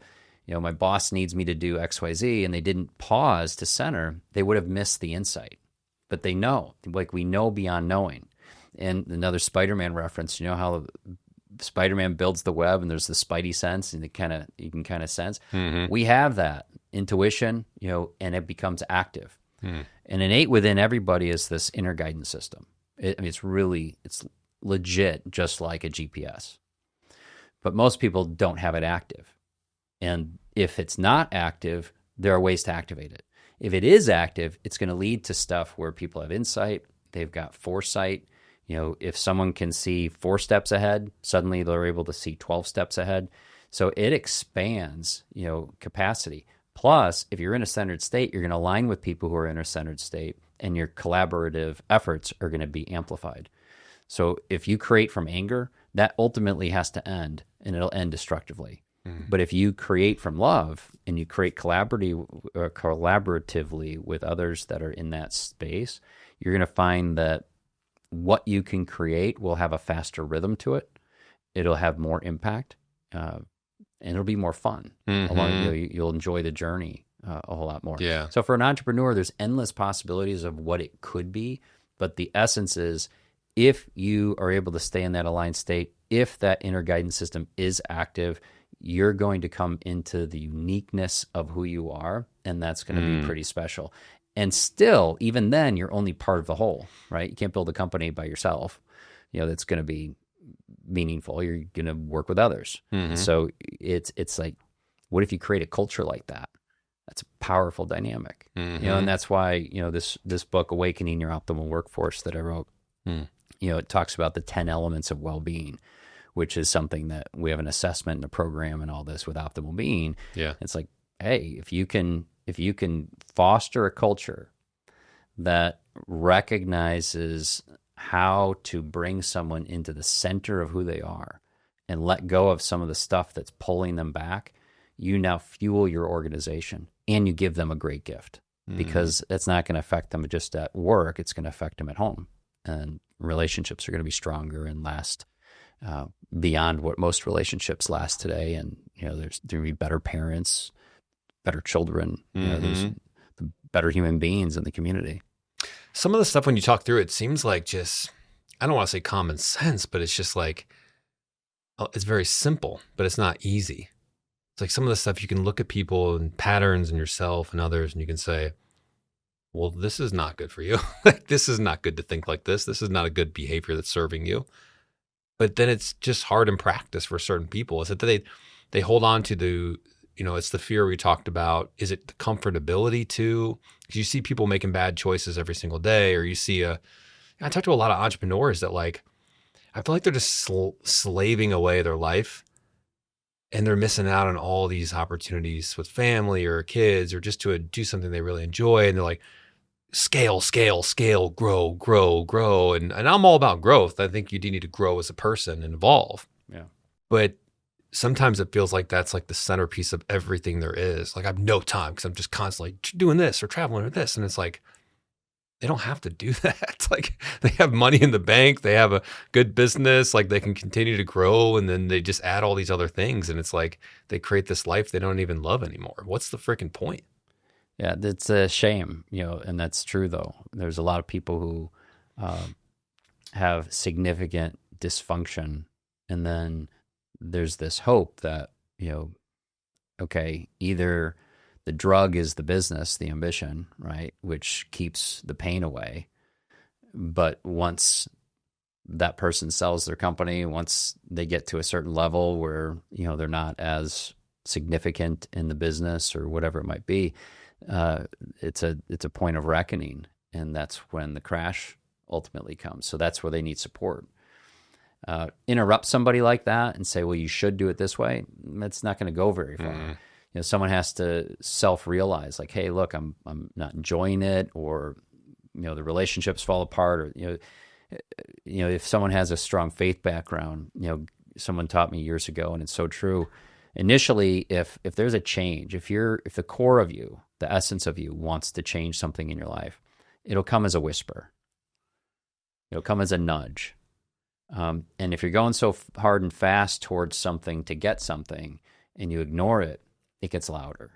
my boss needs me to do XYZ, and they didn't pause to center, they would have missed the insight. But they know, like we know beyond knowing. And another Spider-Man reference, how Spider-Man builds the web and there's the spidey sense and you can kind of sense. Mm-hmm. We have that intuition, and it becomes active. Mm. And innate within everybody is this inner guidance system. It's legit, just like a GPS. But most people don't have it active. And if it's not active, there are ways to activate it. If it is active, it's going to lead to stuff where people have insight, they've got foresight. If someone can see 4 steps ahead, suddenly they're able to see 12 steps ahead. So it expands, capacity. Plus, if you're in a centered state, you're going to align with people who are in a centered state, and your collaborative efforts are going to be amplified. So if you create from anger, that ultimately has to end, and it'll end destructively. Mm. But if you create from love and you create collaboratively with others that are in that space, you're going to find that what you can create will have a faster rhythm to it. It'll have more impact, and it'll be more fun. Mm-hmm. You'll enjoy the journey a whole lot more. Yeah. So for an entrepreneur, there's endless possibilities of what it could be, but the essence is, if you are able to stay in that aligned state, if that inner guidance system is active, you're going to come into the uniqueness of who you are, and that's going to be pretty special. And still, even then, you're only part of the whole, right? You can't build a company by yourself, that's going to be meaningful. You're going to work with others. Mm-hmm. So it's like, what if you create a culture like that? That's a powerful dynamic, and that's why, this book, Awakening Your Optimal Workforce, that I wrote, it talks about the 10 elements of well-being, which is something that we have an assessment and a program and all this with optimal being. Yeah. It's like, hey, if you can foster a culture that recognizes how to bring someone into the center of who they are and let go of some of the stuff that's pulling them back, you now fuel your organization and you give them a great gift, because it's not going to affect them just at work. It's going to affect them at home, and relationships are going to be stronger and last beyond what most relationships last today. And, there's going to be better parents, better children, there's the better human beings in the community. Some of the stuff when you talk through it seems like just, I don't want to say common sense, but it's just like, it's very simple, but it's not easy. It's like some of the stuff you can look at people and patterns and yourself and others, and you can say, well, this is not good for you. This is not good to think like this. This is not a good behavior that's serving you. But then it's just hard in practice for certain people. Is it that they hold on to the, it's the fear we talked about. Is it the comfortability too? Because you see people making bad choices every single day, or you see I talk to a lot of entrepreneurs that I feel like they're just slaving away their life, and they're missing out on all these opportunities with family or kids, or just to do something they really enjoy. And they're like, scale, grow. And I'm all about growth. I think you do need to grow as a person and evolve. Yeah. But sometimes it feels like that's like the centerpiece of everything there is. Like I have no time because I'm just constantly doing this or traveling or this. And it's like, they don't have to do that. Like they have money in the bank. They have a good business. Like they can continue to grow. And then they just add all these other things. And it's like they create this life they don't even love anymore. What's the freaking point? Yeah, that's a shame, and that's true though. There's a lot of people who have significant dysfunction, and then there's this hope that, okay, either the drug is the business, the ambition, right, which keeps the pain away. But once that person sells their company, once they get to a certain level where, they're not as significant in the business or whatever it might be, it's a point of reckoning, and that's when the crash ultimately comes. So that's where they need support. Interrupt somebody like that and say, well, you should do it this way. It's not going to go very far. Someone has to self-realize, like, hey, look, I'm not enjoying it, or the relationships fall apart, or if someone has a strong faith background, someone taught me years ago, and it's so true. Initially, if there's a change, if the core of you, the essence of you wants to change something in your life, it'll come as a whisper. It'll come as a nudge. And if you're going so hard and fast towards something to get something and you ignore it, it gets louder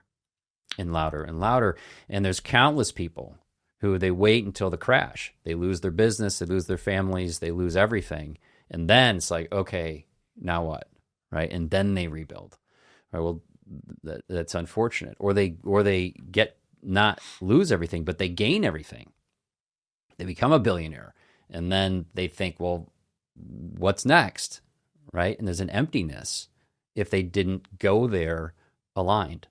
and louder and louder. And there's countless people who they wait until the crash. They lose their business, they lose their families, they lose everything. And then it's like, okay, now what? Right? And then they rebuild. Right? Well, that's unfortunate. Or they get not lose everything, but they gain everything. They become a billionaire. And then they think, well, what's next? Right? And there's an emptiness if they didn't go there aligned.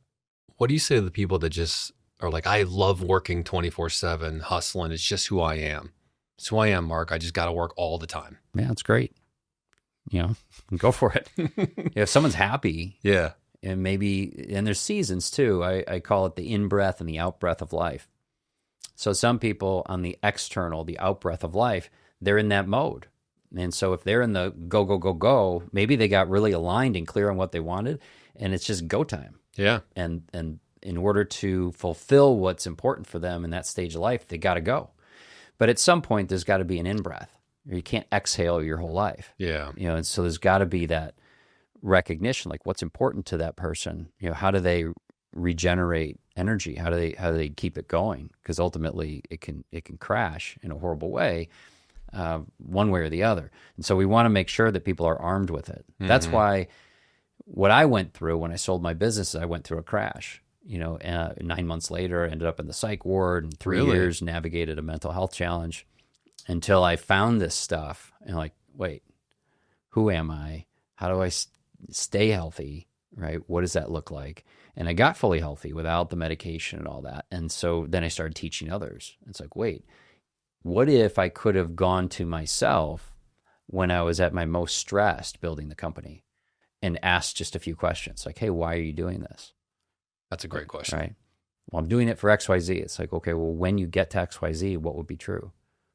What do you say to the people that just are like, I love working 24/7, hustling. It's just who I am. It's who I am, Mark. I just got to work all the time. Yeah, that's great. Go for it. If someone's happy, yeah, and there's seasons too. I call it the in-breath and the out-breath of life. So some people on the external, the out-breath of life, they're in that mode. And so if they're in the go, go, go, go, maybe they got really aligned and clear on what they wanted, and it's just go time. Yeah. And in order to fulfill what's important for them in that stage of life, they got to go. But at some point, there's got to be an in-breath. You can't exhale your whole life. Yeah. And so there's got to be that recognition, like what's important to that person. How do they regenerate energy? How do they keep it going? Because ultimately, it can crash in a horrible way, one way or the other. And so we want to make sure that people are armed with it. Mm-hmm. That's why what I went through when I sold my business, I went through a crash. 9 months later, I ended up in the psych ward, and 3 years navigated a mental health challenge until I found this stuff. And like, wait, who am I? How do I stay healthy? Right? What does that look like? And I got fully healthy without the medication and all that. And so then I started teaching others. It's like, wait, what if I could have gone to myself when I was at my most stressed building the company and asked just a few questions like, hey, why are you doing this? That's a great question. Right. Well, I'm doing it for XYZ. It's like, okay, well, when you get to XYZ, what would be true?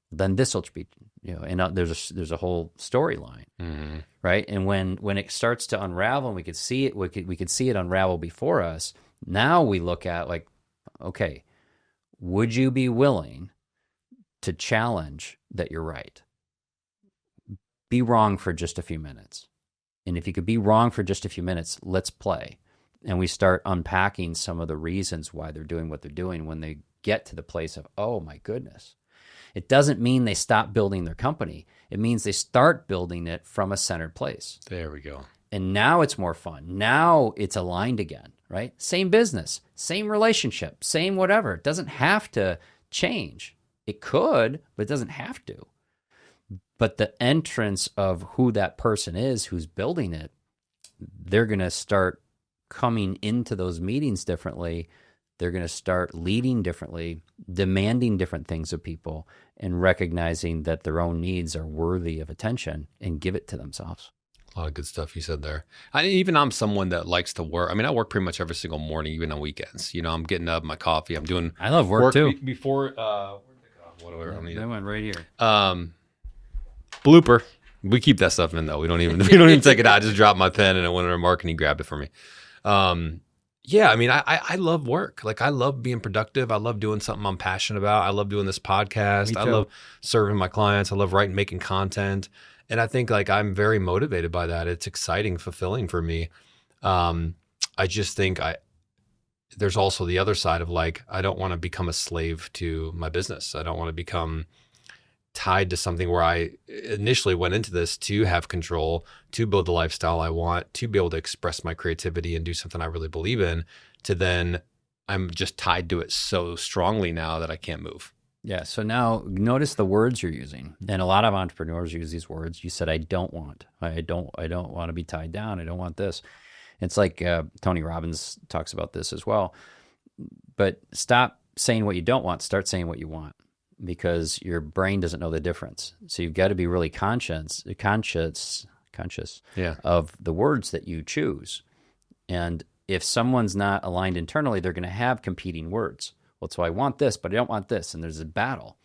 Then this will be, and there's a whole storyline, mm-hmm. right? And when it starts to unravel, and we could see it, we could see it unravel before us. Now we look at like, okay, would you be willing to challenge that you're right? Be wrong for just a few minutes. And if you could be wrong for just a few minutes, let's play. And we start unpacking some of the reasons why they're doing what they're doing when they get to the place of, oh my goodness. It doesn't mean they stop building their company. It means they start building it from a centered place. There we go. And now it's more fun. Now it's aligned again, right? Same business, same relationship, same whatever. It doesn't have to change. It could, but it doesn't have to. But the entrance of who that person is who's building it, they're going to start coming into those meetings differently. They're going to start leading differently, demanding different things of people, and recognizing that their own needs are worthy of attention and give it to themselves. A lot of good stuff you said there. I'm someone that likes to work. I mean, I work pretty much every single morning, even on weekends. I'm getting up, my coffee. I'm doing. I love work too. Before, they went right here. Blooper. We keep that stuff in though. We don't even take it out. I just dropped my pen and I went to Mark and he grabbed it for me. I love work. Like I love being productive. I love doing something I'm passionate about. I love doing this podcast. I love serving my clients. I love making content. And I think like I'm very motivated by that. It's exciting, fulfilling for me. I just think there's also the other side of like, I don't want to become a slave to my business. I don't want to become tied to something where I initially went into this to have control, to build the lifestyle I want, to be able to express my creativity and do something I really believe in, to then I'm just tied to it so strongly now that I can't move. Yeah. So now notice the words you're using. And a lot of entrepreneurs use these words. You said, I don't want to be tied down. I don't want this. It's like Tony Robbins talks about this as well. But stop saying what you don't want. Start saying what you want. Because your brain doesn't know the difference. So you've got to be really conscious of the words that you choose. And if someone's not aligned internally, they're going to have competing words. Well, so I want this, but I don't want this. And there's a battle.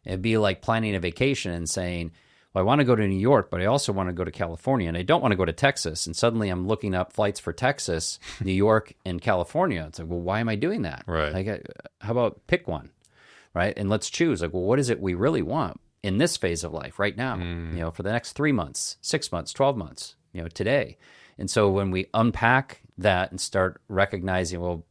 It'd be like planning a vacation and saying, well, I want to go to New York, but I also want to go to California. And I don't want to go to Texas. And suddenly I'm looking up flights for Texas, New York, and California. It's like, well, why am I doing that? Right. Like, how about pick one? Right. And let's choose like, well, what is it we really want? in this phase of life right now, for the next 3 months, 6 months, 12 months, today. And so when we unpack that and start recognizing, well,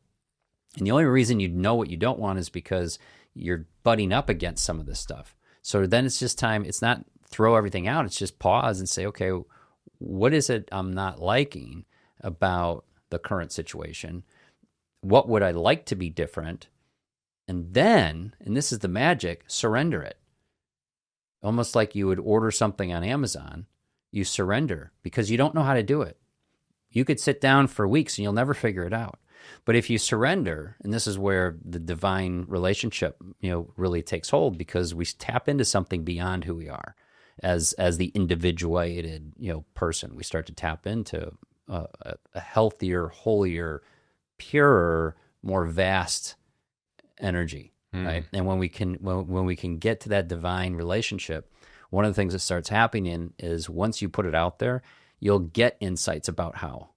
and the only reason you know what you don't want is because you're butting up against some of this stuff. So then it's just time. It's not throw everything out. It's just pause and say, okay, what is it I'm not liking about the current situation? What would I like to be different? And then, and this is the magic, surrender it. Almost like you would order something on Amazon, you surrender because you don't know how to do it. You could sit down for weeks and you'll never figure it out. But if you surrender, and this is where the divine relationship, really takes hold, because we tap into something beyond who we are as the individuated, person. We start to tap into a healthier, holier, purer, more vast energy, right? And when we can get to that divine relationship, one of the things that starts happening is once you put it out there, you'll get insights about how.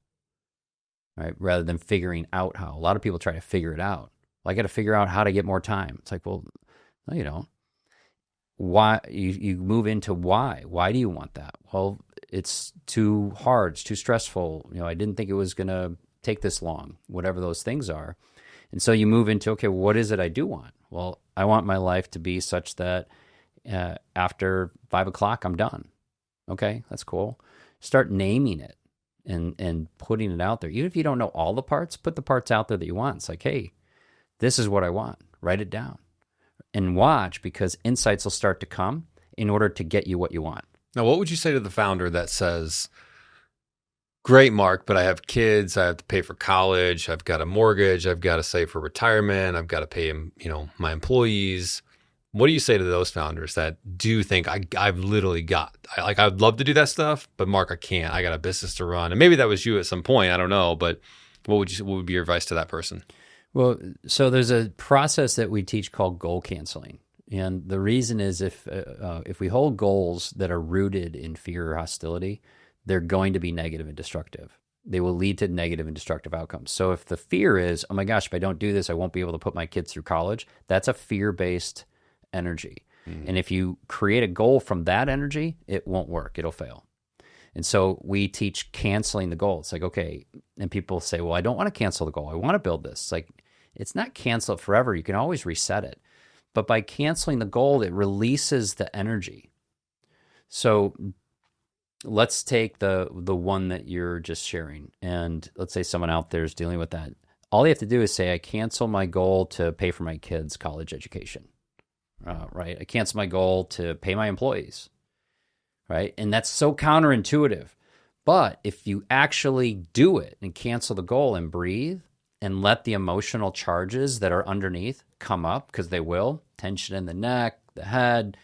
Right? Rather than figuring out how. A lot of people try to figure it out. Well, I got to figure out how to get more time. It's like, well, no, you don't. Why? You move into why. Why do you want that? Well, it's too hard. It's too stressful. I didn't think it was going to take this long, whatever those things are. And so you move into, okay, what is it I do want? Well, I want my life to be such that after 5 o'clock, I'm done. Okay, that's cool. Start naming it. And putting it out there. Even if you don't know all the parts, put the parts out there that you want. It's like, hey, this is what I want. Write it down. And watch, because insights will start to come in order to get you what you want. Now, what would you say to the founder that says, great, Mark, but I have kids, I have to pay for college, I've got a mortgage, I've got to save for retirement, I've got to pay, my employees. What do you say to those founders that do think I've literally I'd love to do that stuff, but Mark, I can't. I got a business to run. And maybe that was you at some point. I don't know. But what would be your advice to that person? Well, so there's a process that we teach called goal canceling. And the reason is if we hold goals that are rooted in fear or hostility, they're going to be negative and destructive. They will lead to negative and destructive outcomes. So if the fear is, oh my gosh, if I don't do this, I won't be able to put my kids through college, that's a fear-based energy. And if you create a goal from that energy, it won't work. It'll fail. And so we teach canceling the goal. It's like, okay, and people say, well, I don't want to cancel the goal. I want to build this. It's like, it's not cancel it forever. You can always reset it. But by canceling the goal, it releases the energy. So let's take the one that you're just sharing. And let's say someone out there is dealing with that. All you have to do is say, I cancel my goal to pay for my kids' college education. Right? I cancel my goal to pay my employees, right? And that's so counterintuitive. But if you actually do it and cancel the goal and breathe and let the emotional charges that are underneath come up, because they will, tension in the neck, the head,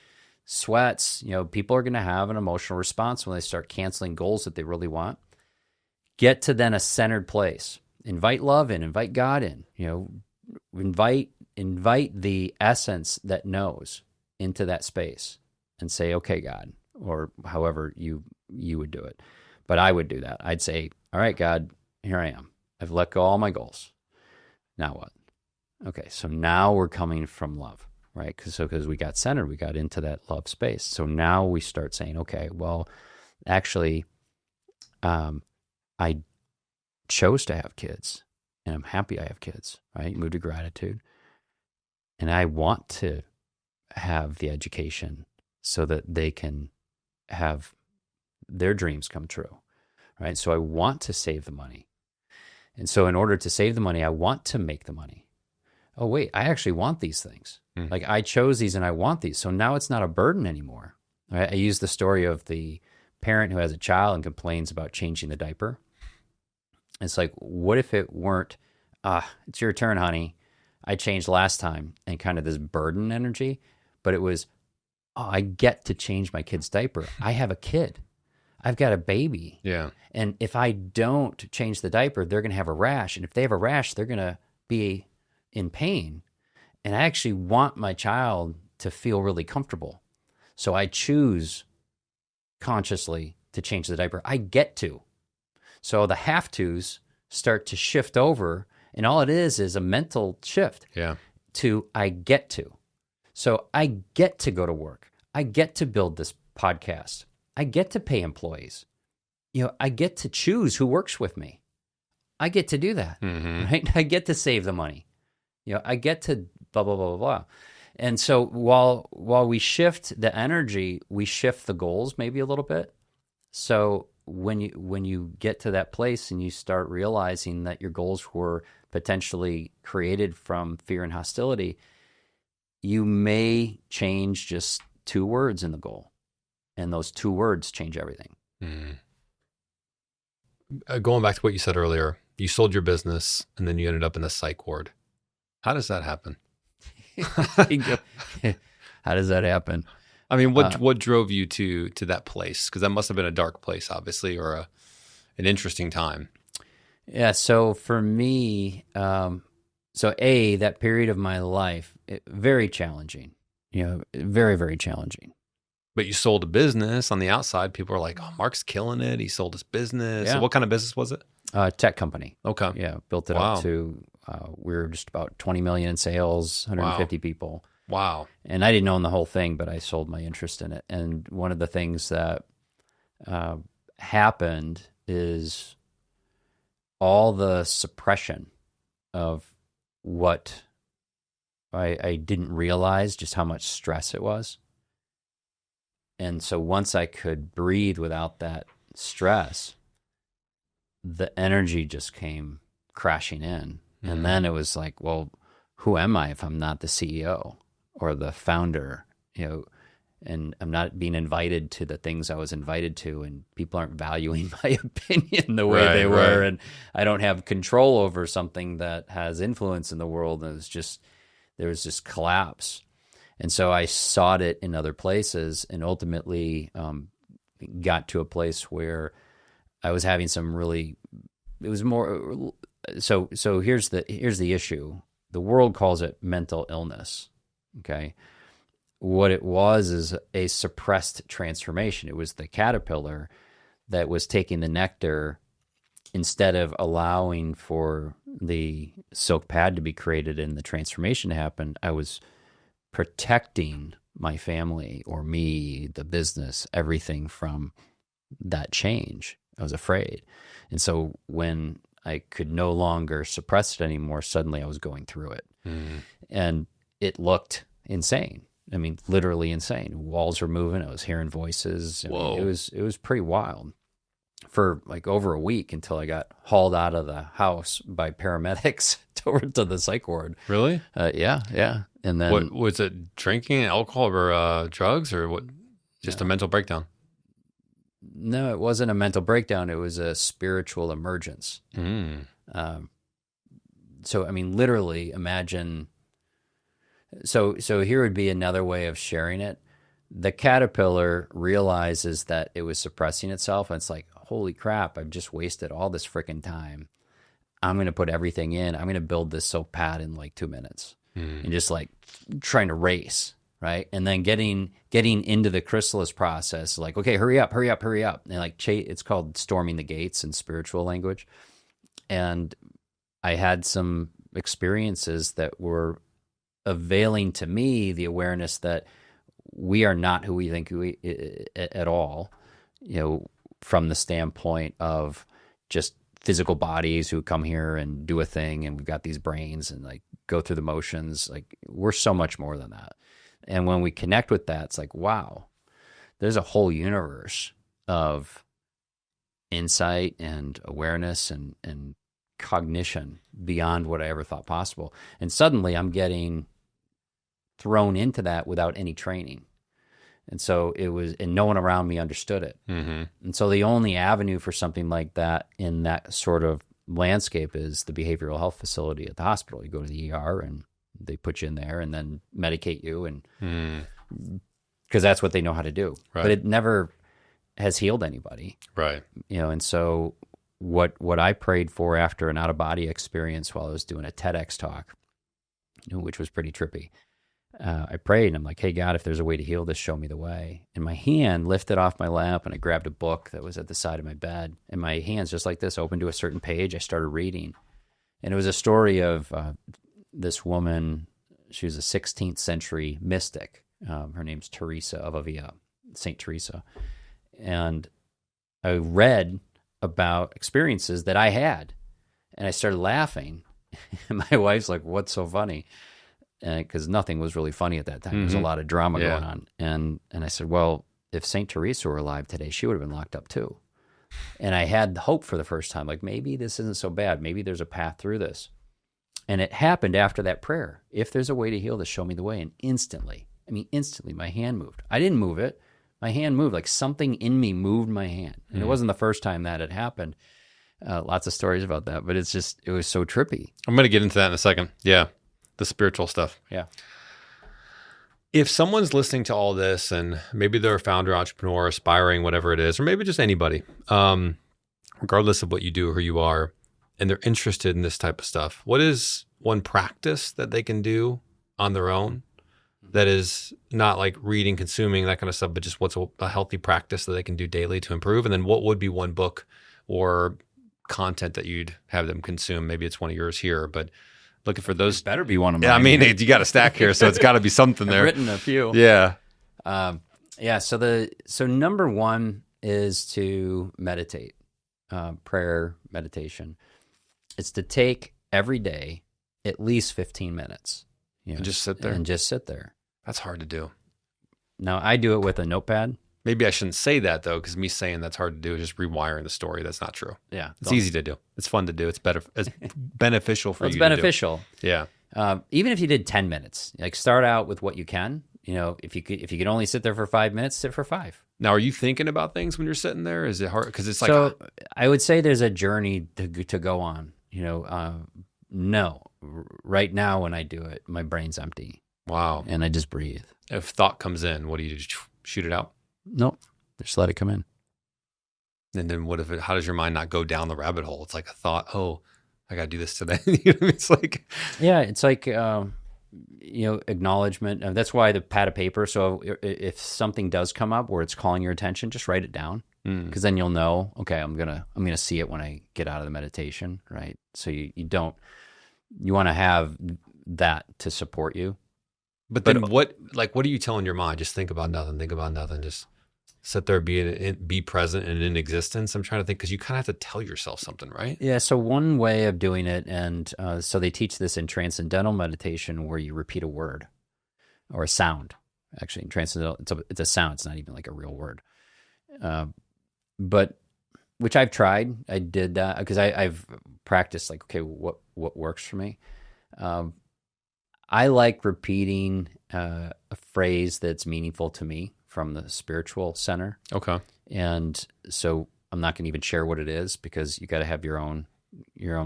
sweats, people are going to have an emotional response when they start canceling goals that they really want. Get to then a centered place. Invite love in, invite God in, invite the essence that knows into that space and say, okay, God, or however you would do it. But I would do that. I'd say, all right, God, here I am. I've let go all my goals. Now what? Okay, so now we're coming from love, right? Because we got centered, we got into that love space. So now we start saying, okay, well, actually, I chose to have kids, and I'm happy I have kids, right? Move to gratitude. And I want to have the education so that they can have their dreams come true, right? So I want to save the money. And so in order to save the money, I want to make the money. Oh, wait, I actually want these things. Like I chose these and I want these. So now it's not a burden anymore. Right? I use the story of the parent who has a child and complains about changing the diaper. It's like, what if it weren't, it's your turn, honey. I changed last time, and kind of this burden energy, but it was, I get to change my kid's diaper. I have a kid. I've got a baby. Yeah. And if I don't change the diaper, they're going to have a rash. And if they have a rash, they're going to be in pain. And I actually want my child to feel really comfortable. So I choose consciously to change the diaper. I get to. So the have tos start to shift over, and all it is a mental shift to I get to. So I get to go to work. I get to build this podcast. I get to pay employees. I get to choose who works with me. I get to do that, right? I get to save the money. I get to blah, blah, blah, blah, blah. And so while we shift the energy, we shift the goals maybe a little bit. So when you get to that place and you start realizing that your goals were potentially created from fear and hostility, you may change just 2 words in the goal. And those 2 words change everything. Going back to what you said earlier, you sold your business and then you ended up in the psych ward. How does that happen? How does that happen? I mean, what drove you to that place? Because that must have been a dark place, obviously, or an interesting time. Yeah. So for me, that period of my life, very challenging. Very, very challenging. But you sold a business on the outside. People are like, "Oh, Mark's killing it. He sold his business." Yeah. So what kind of business was it? Tech company. Okay. Yeah, built it up to we were just about 20 million in sales, 150 people. Wow. And I didn't own the whole thing, but I sold my interest in it. And one of the things that happened is all the suppression of what I didn't realize just how much stress it was. And so once I could breathe without that stress, the energy just came crashing in. And then it was like, well, who am I if I'm not the CEO or the founder, and I'm not being invited to the things I was invited to, and people aren't valuing my opinion the way they were. And I don't have control over something that has influence in the world. And there was just collapse. And so I sought it in other places and ultimately got to a place where I was having it was more, so here's the issue. The world calls it mental illness, okay? What it was is a suppressed transformation. It was the caterpillar that was taking the nectar instead of allowing for the silk pad to be created and the transformation to happen. I was protecting my family or me, the business, everything from that change. I was afraid. And so when I could no longer suppress it anymore, suddenly I was going through it. And it looked insane. I mean, literally insane. Walls were moving. I was hearing voices. Whoa. It was pretty wild for like over a week until I got hauled out of the house by paramedics to the psych ward. Really? Yeah. And then what was it? Drinking, alcohol, or drugs, or what? Just a mental breakdown. No, it wasn't a mental breakdown. It was a spiritual emergence. So, I mean, literally imagine. So here would be another way of sharing it. The caterpillar realizes that it was suppressing itself. And it's like, holy crap, I've just wasted all this freaking time. I'm going to put everything in. I'm going to build this silk pad in like 2 minutes. And just like trying to race, right? And then getting into the chrysalis process, like, okay, hurry up. And like, it's called storming the gates in spiritual language. And I had some experiences that were availing to me the awareness that we are not who we think we at all, from the standpoint of just physical bodies who come here and do a thing, and we've got these brains and like go through the motions. Like, we're so much more than that. And when we connect with that, it's like, wow, there's a whole universe of insight and awareness and cognition beyond what I ever thought possible. And suddenly I'm getting thrown into that without any training. And so and no one around me understood it. And so the only avenue for something like that in that sort of landscape is the behavioral health facility at the hospital. You go to the ER and they put you in there and then medicate you, and because that's what they know how to do. Right. But it never has healed anybody. Right. And so what I prayed for after an out-of-body experience while I was doing a TEDx talk, which was pretty trippy, I prayed and I'm like, hey, God, if there's a way to heal this, show me the way. And my hand lifted off my lap and I grabbed a book that was at the side of my bed. And my hands, just like this, opened to a certain page. I started reading. And it was a story of this woman. She was a 16th century mystic. Her name's Teresa of Avila, Saint Teresa. And I read about experiences that I had, and I started laughing. And my wife's like, "What's so funny?" Because nothing was really funny at that time. There was a lot of drama going on. And I said, well, if Saint Teresa were alive today, she would have been locked up too. And I had hope for the first time, like maybe this isn't so bad. Maybe there's a path through this. And it happened after that prayer. If there's a way to heal this, show me the way. And instantly, my hand moved. I didn't move it. My hand moved, like something in me moved my hand. And it wasn't the first time that had happened. Lots of stories about that, but it was so trippy. I'm going to get into that in a second. Yeah. The spiritual stuff. Yeah. If someone's listening to all this and maybe they're a founder, entrepreneur, aspiring, whatever it is, or maybe just anybody, regardless of what you do or who you are, and they're interested in this type of stuff, what is one practice that they can do on their own that is not like reading, consuming, that kind of stuff, but just what's a healthy practice that they can do daily to improve? And then what would be one book or content that you'd have them consume? Maybe it's one of yours here, but looking for those. It better be one of mine. Yeah, I mean, you got a stack here, so it's got to be something there. I've written a few. Yeah. So number one is to meditate, prayer, meditation. It's to take every day at least 15 minutes. And just sit there? And just sit there. That's hard to do. Now, I do it with a notepad. Maybe I shouldn't say that, though, because me saying that's hard to do is just rewiring the story. That's not true. Yeah. It's easy to do. It's fun to do. It's better. It's beneficial for you It's beneficial. To do. Yeah. Even if you did 10 minutes, like start out with what you can. If you could only sit there for 5 minutes, sit for 5. Now, are you thinking about things when you're sitting there? Is it hard? Because it's like... So I would say there's a journey to go on. No. Right now when I do it, my brain's empty. Wow. And I just breathe. If thought comes in, what do you do? Shoot it out? Nope. Just let it come in. And then how does your mind not go down the rabbit hole? It's like a thought, oh, I got to do this today. It's like... Yeah, it's like, acknowledgement. That's why the pad of paper. So if something does come up where it's calling your attention, just write it down. Because then you'll know, okay, I'm gonna see it when I get out of the meditation, right? So you want to have that to support you. But then what are you telling your mind? Just think about nothing, just sit there, be present and in existence. I'm trying to think, because you kind of have to tell yourself something, right? Yeah, so one way of doing it, and so they teach this in transcendental meditation where you repeat a word or a sound. Actually, in transcendental, it's a sound. It's not even like a real word. But which I've tried. I did that because I've practiced like, okay, what works for me? I like repeating a phrase that's meaningful to me from the spiritual center. Okay. And so I'm not going to even share what it is because you got to have your own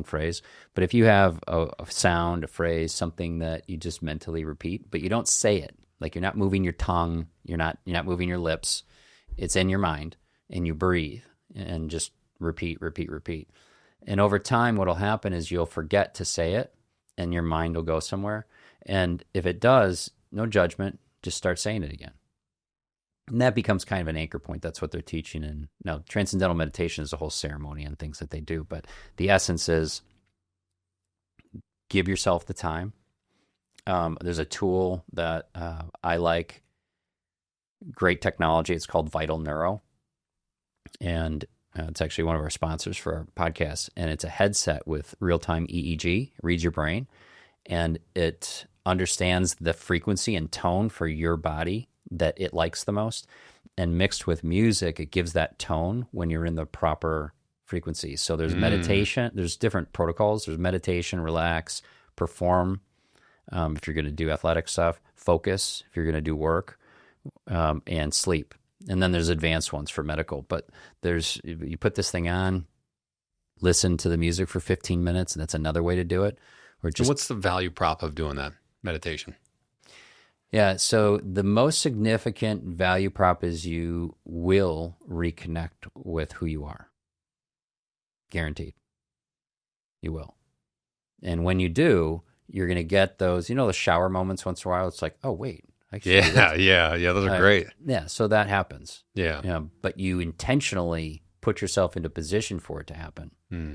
phrase. But if you have a sound, a phrase, something that you just mentally repeat, but you don't say it, like you're not moving your tongue, you're not moving your lips, it's in your mind, and you breathe and just repeat. And over time, what'll happen is you'll forget to say it and your mind will go somewhere. And if it does, no judgment, just start saying it again. And that becomes kind of an anchor point. That's what they're teaching. And now transcendental meditation is a whole ceremony and things that they do. But the essence is give yourself the time. There's a tool that I like, great technology. It's called Vital Neuro. And it's actually one of our sponsors for our podcast. And it's a headset with real-time EEG, reads your brain, and it understands the frequency and tone for your body that it likes the most. And mixed with music, it gives that tone when you're in the proper frequency. So there's meditation, there's different protocols. There's meditation, relax, perform, if you're going to do athletic stuff, focus, if you're going to do work, and sleep. And then there's advanced ones for medical. But you put this thing on, listen to the music for 15 minutes, and that's another way to do it. Or just, so what's the value prop of doing that meditation? Yeah, so the most significant value prop is you will reconnect with who you are. Guaranteed. You will. And when you do, you're going to get those, the shower moments once in a while. It's like, oh, wait. Yeah. Those are great. Yeah, so that happens. Yeah. But you intentionally put yourself into position for it to happen,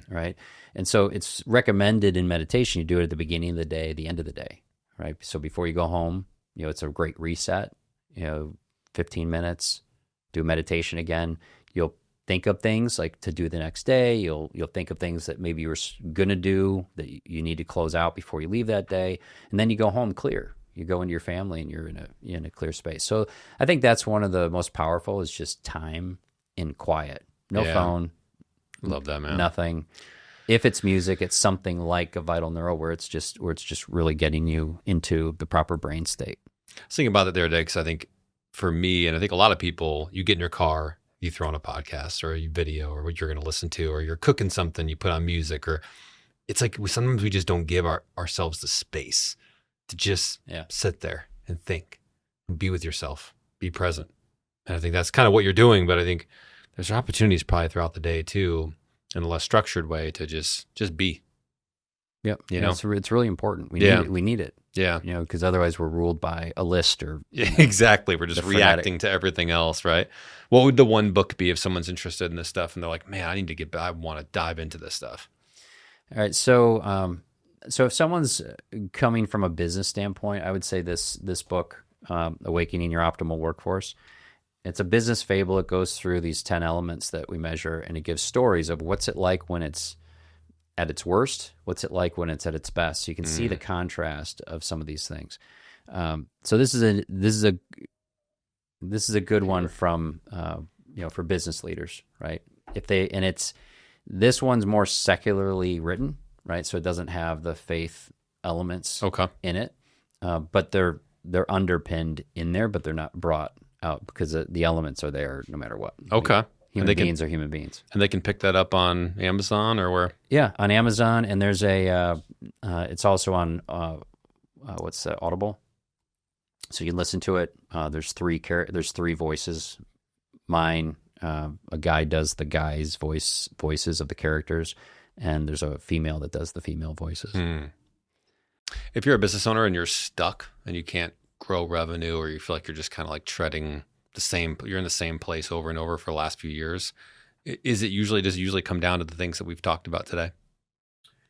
right? And so it's recommended in meditation, you do it at the beginning of the day, the end of the day, right? So before you go home, it's a great reset. 15 minutes, do meditation again. You'll think of things like to do the next day. You'll think of things that maybe you were going to do that you need to close out before you leave that day. And then you go home clear. You go into your family and you're in a clear space. So I think that's one of the most powerful is just time in quiet. No phone. Love that, man. Nothing. If it's music, it's something like a Vital Neural where it's just really getting you into the proper brain state. I was thinking about that the other day because I think for me, and I think a lot of people, you get in your car, you throw on a podcast or a video or what you're going to listen to, or you're cooking something, you put on music, or it's like sometimes we just don't give ourselves the space to just sit there and think and be with yourself, be present. And I think that's kind of what you're doing, but I think there's opportunities probably throughout the day too, in a less structured way to just be. Yep. You know, it's really important. We need it. Yeah. Because otherwise we're ruled by a list or. Yeah, exactly. We're just reacting to everything else, right? What would the one book be if someone's interested in this stuff and they're like, man, I want to dive into this stuff? All right. So if someone's coming from a business standpoint, I would say this book, Awakening Your Optimal Workforce. It's a business fable. It goes through these 10 elements that we measure, and it gives stories of what's it like when it's at its worst, what's it like when it's at its best. So you can see the contrast of some of these things. So this is a good one from for business leaders, right? This one's more secularly written, right? So it doesn't have the faith elements in it, but they're underpinned in there, but they're not brought out because the elements are there no matter what. Okay. Human beings are human beings. And they can pick that up on Amazon or where? Yeah, on Amazon. And there's it's also on, Audible. So you can listen to it. There's three voices. Mine, a guy does the guy's voices of the characters. And there's a female that does the female voices. If you're a business owner and you're stuck and you can't grow revenue, or you feel like you're just kind of like treading you're in the same place over and over for the last few years, does it usually come down to the things that we've talked about today?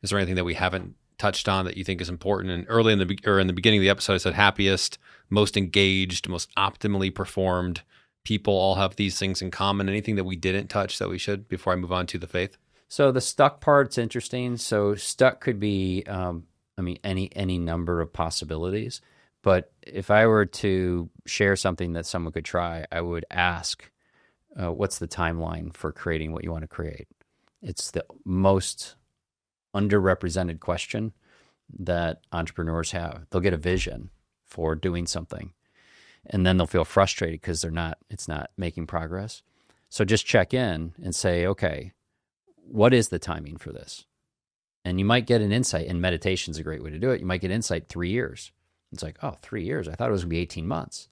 Is there anything that we haven't touched on that you think is important? And early in the beginning of the episode, I said happiest, most engaged, most optimally performed people all have these things in common. Anything that we didn't touch that we should before I move on to the faith? So the stuck part's interesting. So stuck could be, any number of possibilities. But if I were to share something that someone could try, I would ask, what's the timeline for creating what you want to create? It's the most underrepresented question that entrepreneurs have. They'll get a vision for doing something, and then they'll feel frustrated because it's not making progress. So just check in and say, okay, what is the timing for this? And you might get an insight, and meditation's a great way to do it. You might get insight 3 years. It's like, 3 years. I thought it was going to be 18 months,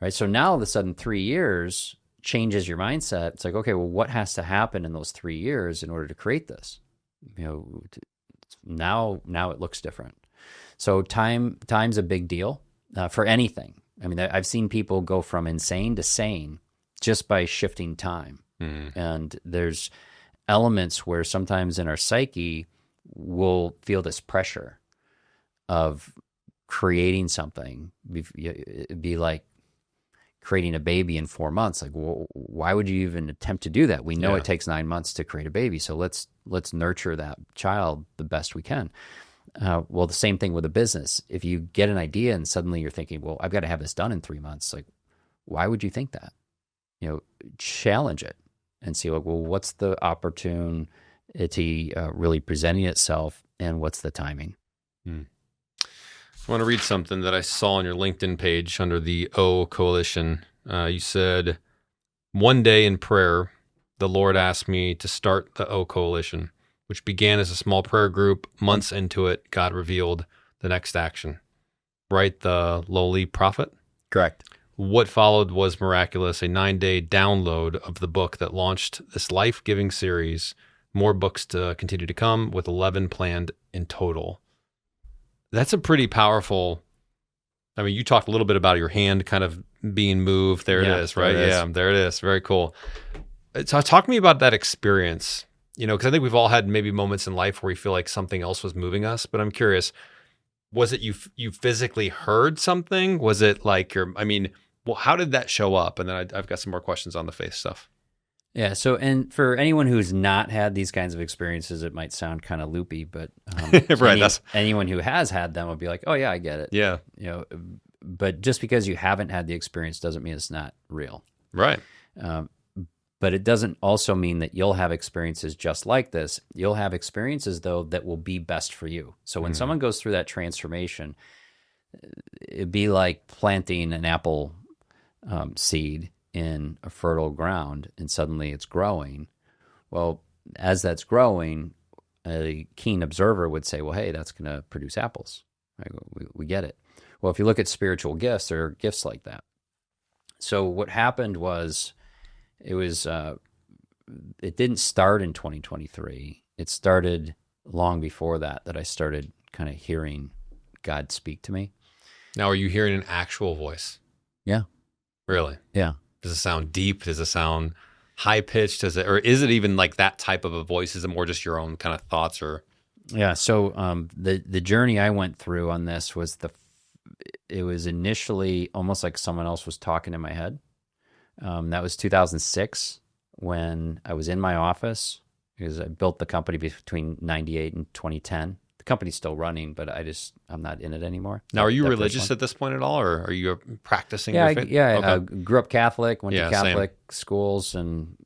right? So now all of a sudden 3 years changes your mindset. It's like, okay, well, what has to happen in those 3 years in order to create this? Now it looks different. So time's a big deal for anything. I mean, I've seen people go from insane to sane just by shifting time. And there's elements where sometimes in our psyche, we'll feel this pressure of creating something. It'd be like creating a baby in 4 months. Like, why would you even attempt to do that? We know it takes 9 months to create a baby, so let's nurture that child the best we can. Well, the same thing with a business. If you get an idea and suddenly you're thinking, well, I've got to have this done in 3 months. Like, why would you think that? Challenge it and see, like, well, what's the opportunity really presenting itself, and what's the timing? I want to read something that I saw on your LinkedIn page under the O Coalition. You said, one day in prayer, the Lord asked me to start the O Coalition, which began as a small prayer group. Months into it, God revealed the next action. Write the lowly prophet? Correct. What followed was miraculous, a 9-day download of the book that launched this life-giving series. More books to continue to come, with 11 planned in total. That's a pretty powerful, you talked a little bit about your hand kind of being moved. There it is, right? Yeah, there it is. Very cool. So talk to me about that experience, because I think we've all had maybe moments in life where we feel like something else was moving us, but I'm curious, was it you physically heard something? Was it like one well, how did that show up? And then I've got some more questions on the faith stuff. Yeah. So, and for anyone who's not had these kinds of experiences, it might sound kind of loopy, but right, anyone who has had them will be like, oh yeah, I get it. Yeah. But just because you haven't had the experience doesn't mean it's not real. Right. But it doesn't also mean that you'll have experiences just like this. You'll have experiences, though, that will be best for you. So when someone goes through that transformation, it'd be like planting an apple seed in a fertile ground, and suddenly it's growing. Well, as that's growing, a keen observer would say, well, hey, that's going to produce apples. Right? We get it. Well, if you look at spiritual gifts, there are gifts like that. So what happened was, it didn't start in 2023. It started long before that I started kind of hearing God speak to me. Now, are you hearing an actual voice? Yeah. Really? Yeah. Does it sound deep? Does it sound high pitched? Or is it even like that type of a voice? Is it more just your own kind of thoughts or? Yeah. So the journey I went through on this was it was initially almost like someone else was talking in my head. That was 2006 when I was in my office, because I built the company between 98 and 2010. The company's still running, but I'm not in it anymore. Now, are you religious at this point at all, or are you practicing? Yeah, your faith? I grew up Catholic, went to Catholic same. schools, and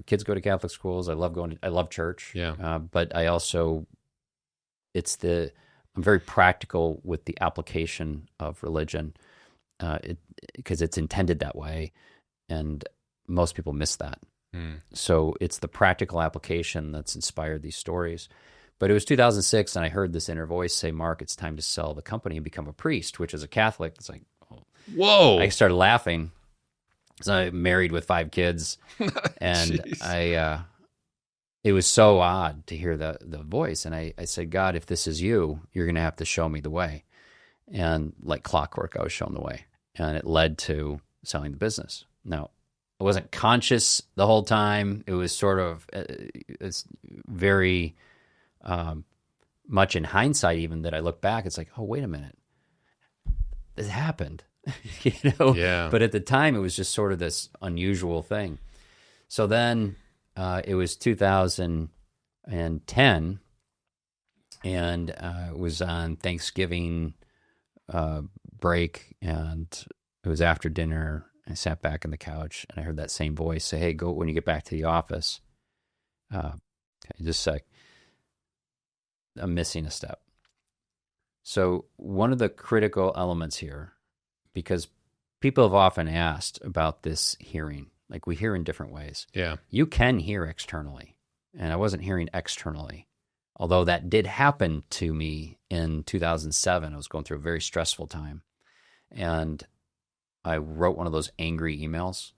kids go to Catholic schools. I love church. Yeah. But I also, I'm very practical with the application of religion, because it's intended that way, and most people miss that. So it's the practical application that's inspired these stories. But it was 2006, and I heard this inner voice say, Mark, it's time to sell the company and become a priest, which as a Catholic, it's like, oh. Whoa. I started laughing, because I'm married with 5 kids, and it was so odd to hear the voice. And I said, God, if this is you, you're going to have to show me the way. And like clockwork, I was shown the way. And it led to selling the business. Now, I wasn't conscious the whole time. It was sort of, it's very much in hindsight, even, that I look back, it's like, oh, wait a minute, this happened, Yeah. But at the time, it was just sort of this unusual thing. So then it was 2010, and it was on Thanksgiving break, and it was after dinner. I sat back on the couch, and I heard that same voice say, hey, go when you get back to the office. Just a sec. I'm missing a step. So one of the critical elements here, because people have often asked about this hearing, like we hear in different ways. Yeah. You can hear externally, and I wasn't hearing externally, although that did happen to me in 2007. I was going through a very stressful time, and I wrote one of those angry emails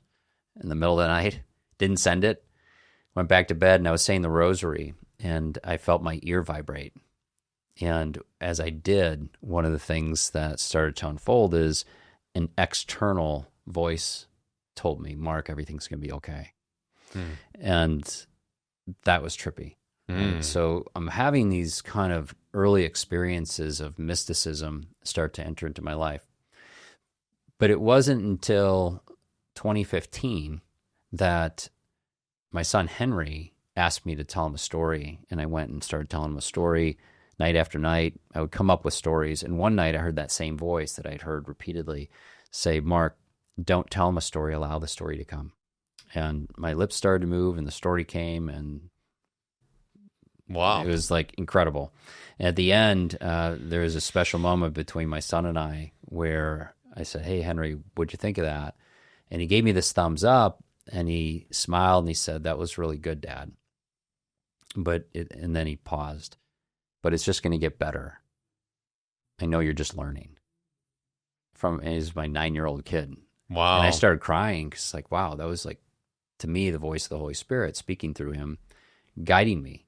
in the middle of the night, didn't send it, went back to bed, and I was saying the rosary, and I felt my ear vibrate. And as I did, one of the things that started to unfold is an external voice told me, Mark, everything's going to be okay. And that was trippy. And so I'm having these kind of early experiences of mysticism start to enter into my life. But it wasn't until 2015 that my son Henry asked me to tell him a story, and I went and started telling him a story night after night. I would come up with stories, and one night I heard that same voice that I'd heard repeatedly say, Mark, don't tell him a story, allow the story to come. And my lips started to move, and the story came, and wow, it was like incredible. And at the end, there was a special moment between my son and I where I said, hey, Henry, what'd you think of that? And he gave me this thumbs up, and he smiled, and he said, that was really good, Dad. And then he paused. But it's just going to get better. I know you're just learning. And he's my 9-year-old kid. Wow. And I started crying, because like, wow, that was like, to me, the voice of the Holy Spirit speaking through him, guiding me.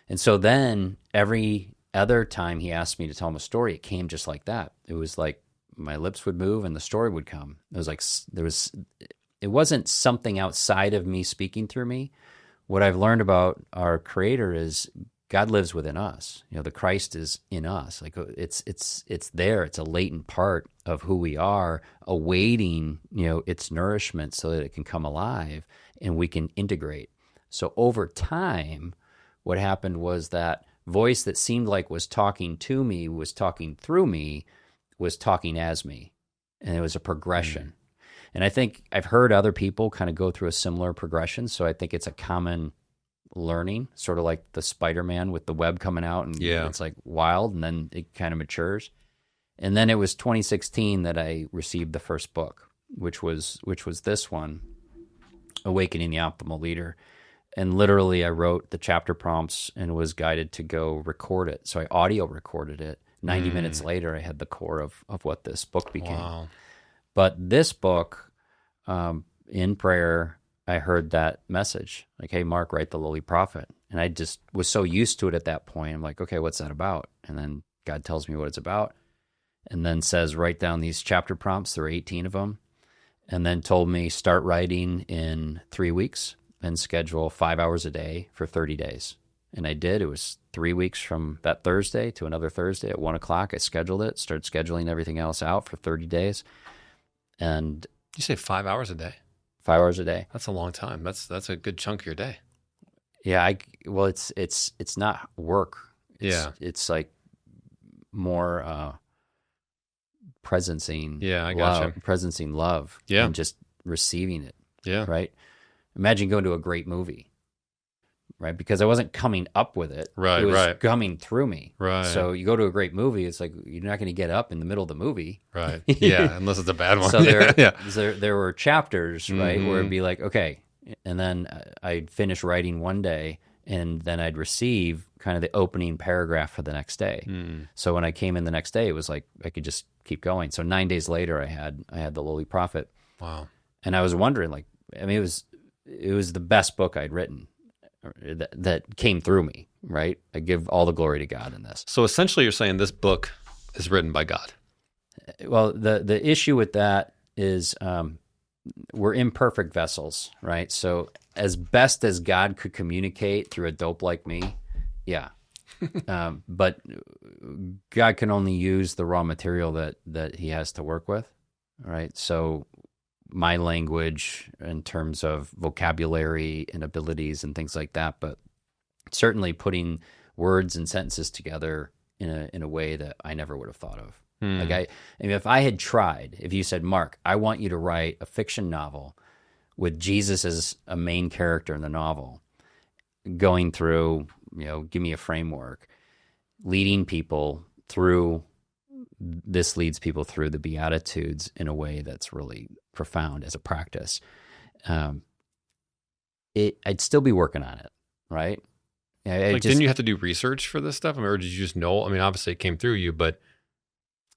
And so then every other time he asked me to tell him a story, it came just like that. It was like my lips would move and the story would come. It was like, it wasn't something outside of me speaking through me. What I've learned about our Creator is God lives within us. The Christ is in us. Like it's there. It's a latent part of who we are, awaiting, its nourishment so that it can come alive and we can integrate. So over time, what happened was that voice that seemed like was talking to me, was talking through me, was talking as me. And it was a progression. And I think I've heard other people kind of go through a similar progression. So I think it's a common learning, sort of like the Spider-Man with the web coming out, and it's like wild, and then it kind of matures. And then it was 2016 that I received the first book, which was this one, Awakening the Optimal Leader. And literally I wrote the chapter prompts and was guided to go record it. So I audio recorded it. 90 minutes later, I had the core of what this book became. Wow. But this book, in prayer, I heard that message, like, hey, Mark, write the lowly prophet. And I just was so used to it at that point. I'm like, okay, what's that about? And then God tells me what it's about, and then says, write down these chapter prompts. There are 18 of them. And then told me, start writing in 3 weeks and schedule 5 hours a day for 30 days. And I did. It was 3 weeks from that Thursday to another Thursday at 1 o'clock. I scheduled it, started scheduling everything else out for 30 days. And you say 5 hours a day? 5 hours a day. That's a long time. That's a good chunk of your day. Yeah, well, it's not work. It's like more presencing. Yeah, I gotcha. Presencing love. Yeah, and just receiving it. Yeah, right. Imagine going to a great movie, right? Because I wasn't coming up with it. Right, it was coming through me. Right. So you go to a great movie, it's like you're not going to get up in the middle of the movie. Right. Yeah, unless it's a bad one. So there were chapters, right, where it'd be like, okay, and then I'd finish writing one day, and then I'd receive kind of the opening paragraph for the next day. So when I came in the next day, it was like I could just keep going. So 9 days later, I had the Lowly Prophet. Wow. And I was wondering, like, I mean, it was the best book I'd written that came through me, right? I give all the glory to God in this. So essentially you're saying this book is written by God. Well, the issue with that is we're imperfect vessels, right? So as best as God could communicate through a dope like me, yeah. But God can only use the raw material that he has to work with, right? So my language in terms of vocabulary and abilities and things like that, but certainly putting words and sentences together in a way that I never would have thought of. Like I mean, if I had tried, if you said, Mark, I want you to write a fiction novel with Jesus as a main character in the novel, going through, give me a framework, leading people through, this leads people through the Beatitudes in a way that's really profound as a practice. I'd still be working on it, right? Didn't you have to do research for this stuff? I mean, or did you just know? I mean, obviously it came through you, but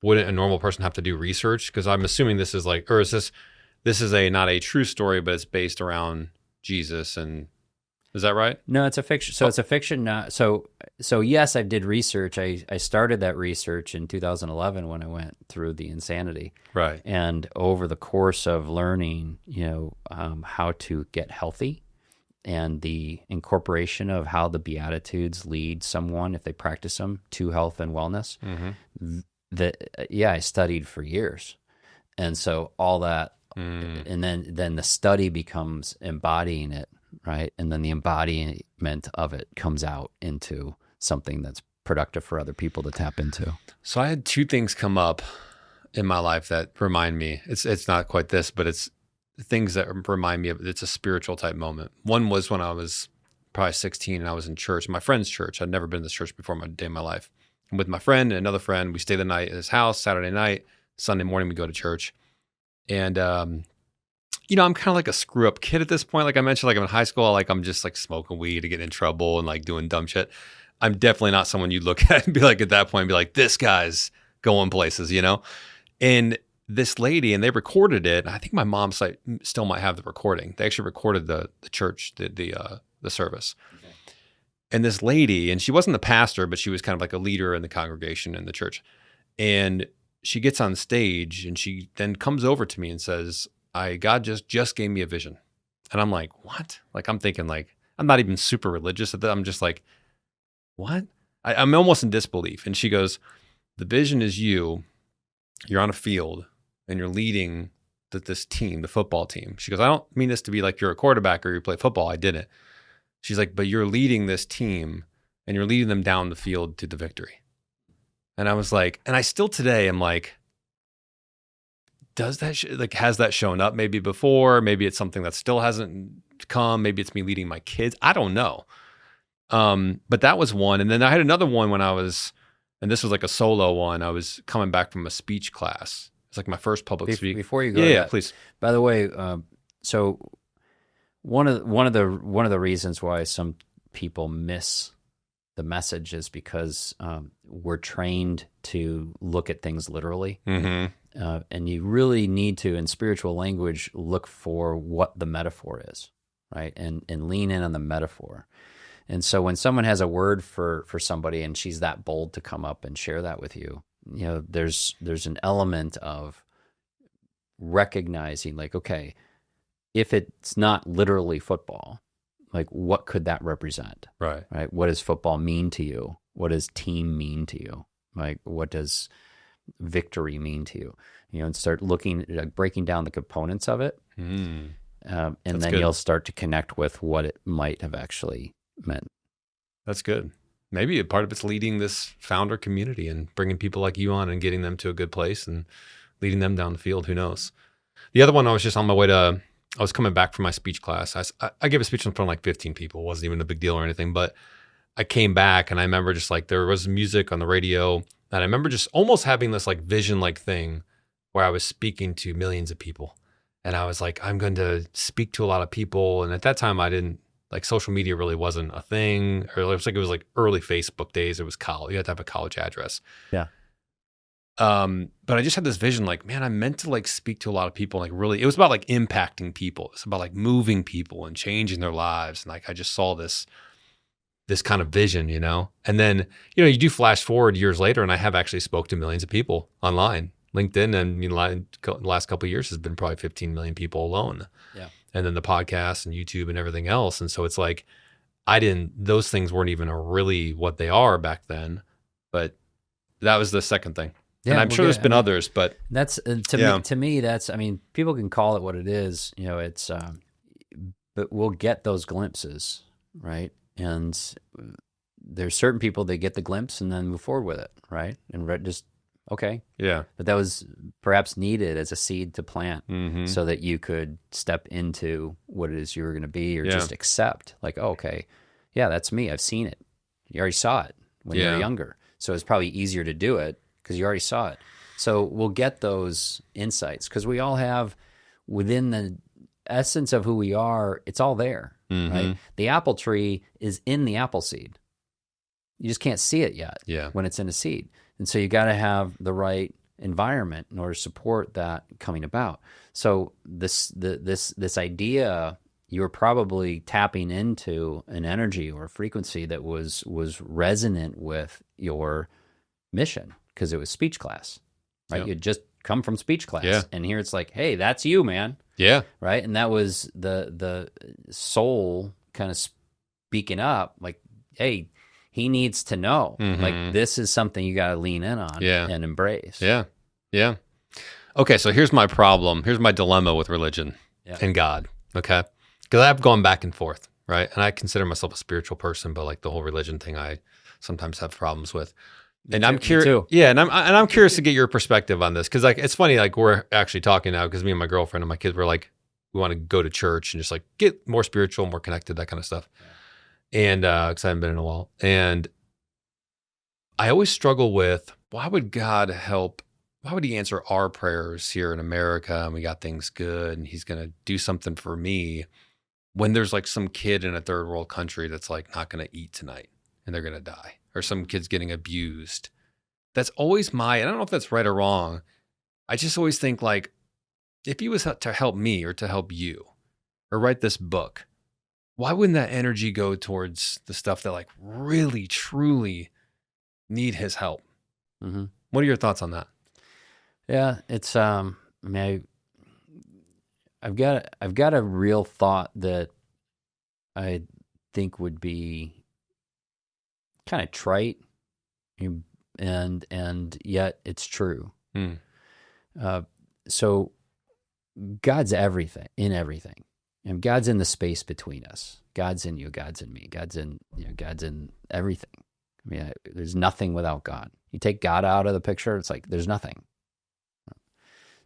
wouldn't a normal person have to do research? Because I'm assuming this is like, or is this is not a true story, but it's based around Jesus, and is that right? No, it's a fiction. So it's a fiction. So yes, I did research. I started that research in 2011 when I went through the insanity. Right. And over the course of learning, how to get healthy, and the incorporation of how the Beatitudes lead someone, if they practice them, to health and wellness. I studied for years. And so all that, and then the study becomes embodying it, right? And then the embodiment of it comes out into something that's productive for other people to tap into. So I had two things come up in my life that remind me, it's not quite this, but it's things that remind me of, it's a spiritual type moment. One was when I was probably 16 and I was in church, my friend's church. I'd never been to this church before in my day in my life. And with my friend and another friend, we stay the night at his house, Saturday night, Sunday morning, we go to church. And, I'm kind of like a screw up kid at this point. Like I mentioned, like I'm in high school, like I'm just like smoking weed to get in trouble and like doing dumb shit. I'm definitely not someone you'd look at and be like, at that point, be like, this guy's going places, And this lady, and they recorded it. I think my mom still might have the recording. They actually recorded the church, the service. Okay. And this lady, and she wasn't the pastor, but she was kind of like a leader in the congregation in the church. And she gets on stage and she then comes over to me and says, God just gave me a vision. And I'm like, what? Like, I'm thinking like, I'm not even super religious at that. I'm just like, what? I'm almost in disbelief. And she goes, the vision is you're on a field and you're leading this team, the football team. She goes, I don't mean this to be like you're a quarterback or you play football. I didn't. She's like, but you're leading this team and you're leading them down the field to the victory. And I was like, and I still today am like, does that, has that shown up maybe before? Maybe it's something that still hasn't come. Maybe it's me leading my kids. I don't know. But that was one. And then I had another one when and this was like a solo one. I was coming back from a speech class. It's like my first public speak. Before you go, yeah, please. By the way, so one of the reasons why some people miss the message is because we're trained to look at things literally, and you really need to, in spiritual language, look for what the metaphor is, right, and lean in on the metaphor. And so when someone has a word for somebody and she's that bold to come up and share that with you, there's an element of recognizing, like, okay, if it's not literally football, like, what could that represent? Right. What does football mean to you? What does team mean to you? Like, what does victory mean to you? And start looking, breaking down the components of it. And then good. You'll start to connect with what it might have actually meant. That's good. Maybe a part of it's leading this founder community and bringing people like you on and getting them to a good place and leading them down the field. Who knows? The other one, I was just on my way to, I was coming back from my speech class. I gave a speech in front of like 15 people. It wasn't even a big deal or anything, but I came back and I remember just like there was music on the radio, and I remember just almost having this like vision like thing where I was speaking to millions of people. And I was like, I'm going to speak to a lot of people. And at that time I didn't, like, social media really wasn't a thing, or it was like early Facebook days. It was college. You had to have a college address. Yeah. But I just had this vision, like, man, I meant to like speak to a lot of people. Like, really, it was about like impacting people. It's about like moving people and changing their lives. And like, I just saw this kind of vision, and then, you do flash forward years later, and I have actually spoke to millions of people online, LinkedIn, and the last couple of years has been probably 15 million people alone. Yeah. And then the podcast and YouTube and everything else. And so it's like, those things weren't even really what they are back then, but that was the second thing. Yeah, and I'm sure there's been others, but that's to me, that's, people can call it what it is, it's, but we'll get those glimpses, right? And there's certain people that get the glimpse and then move forward with it, right? And just, okay. Yeah. But that was perhaps needed as a seed to plant so that you could step into what it is you were going to be, or just accept, like, oh, okay, yeah, that's me. I've seen it. You already saw it when you were younger. So it's probably easier to do it because you already saw it. So we'll get those insights because we all have, within the essence of who we are, it's all there, right? The apple tree is in the apple seed. You just can't see it yet when it's in a seed. And so you got to have the right environment in order to support that coming about. So this idea, you were probably tapping into an energy or a frequency that was resonant with your mission because it was speech class, right? Yep. You'd just come from speech class, and here it's like, hey, that's you, man. Yeah. Right. And that was the soul kind of speaking up, like, hey, he needs to know, like, this is something you got to lean in on and embrace. Yeah. Yeah. Okay. So here's my problem. Here's my dilemma with religion and God. Okay. Because I've gone back and forth, right? And I consider myself a spiritual person, but like the whole religion thing, I sometimes have problems with. And I'm curious. Yeah. And I'm curious to get your perspective on this. Cause like, it's funny, like we're actually talking now because me and my girlfriend and my kids were like, we want to go to church and just like get more spiritual, more connected, that kind of stuff. Yeah. And because I haven't been in a while. And I always struggle with, why would God help? Why would he answer our prayers here in America and we got things good and he's going to do something for me when there's like some kid in a third world country that's like not going to eat tonight and they're going to die, or some kid's getting abused? That's always I don't know if that's right or wrong. I just always think, like, if he was to help me or to help you or write this book, why wouldn't that energy go towards the stuff that like really, truly need his help? What are your thoughts on that? Yeah, it's, I've got a real thought that I think would be kind of trite, and yet it's true. So God's everything, in everything. And God's in the space between us. God's in you, God's in me, God's in everything. I mean, there's nothing without God. You take God out of the picture, it's like there's nothing.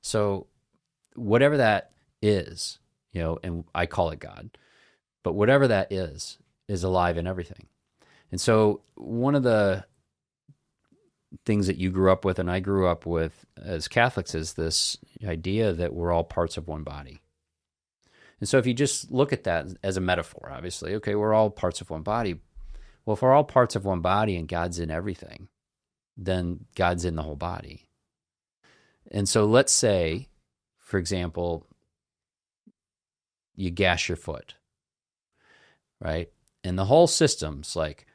So whatever that is, and I call it God, but whatever that is alive in everything. And so one of the things that you grew up with and I grew up with as Catholics is this idea that we're all parts of one body. And so if you just look at that as a metaphor, obviously, okay, we're all parts of one body. Well, if we're all parts of one body and God's in everything, then God's in the whole body. And so let's say, for example, you gash your foot, right? And the whole system's like,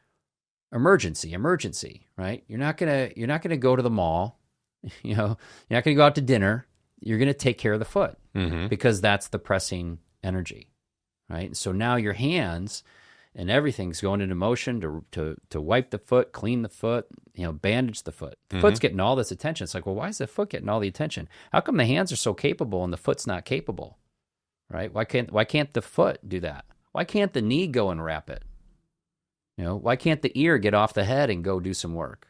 emergency, right? You're not gonna go to the mall, you're not gonna go out to dinner. You're gonna take care of the foot because that's the pressing energy, right? So now your hands and everything's going into motion to wipe the foot, clean the foot, bandage the foot. The foot's getting all this attention. It's like, well, why is the foot getting all the attention? How come the hands are so capable and the foot's not capable, right? Why can't the foot do that? Why can't the knee go and wrap it? Why can't the ear get off the head and go do some work?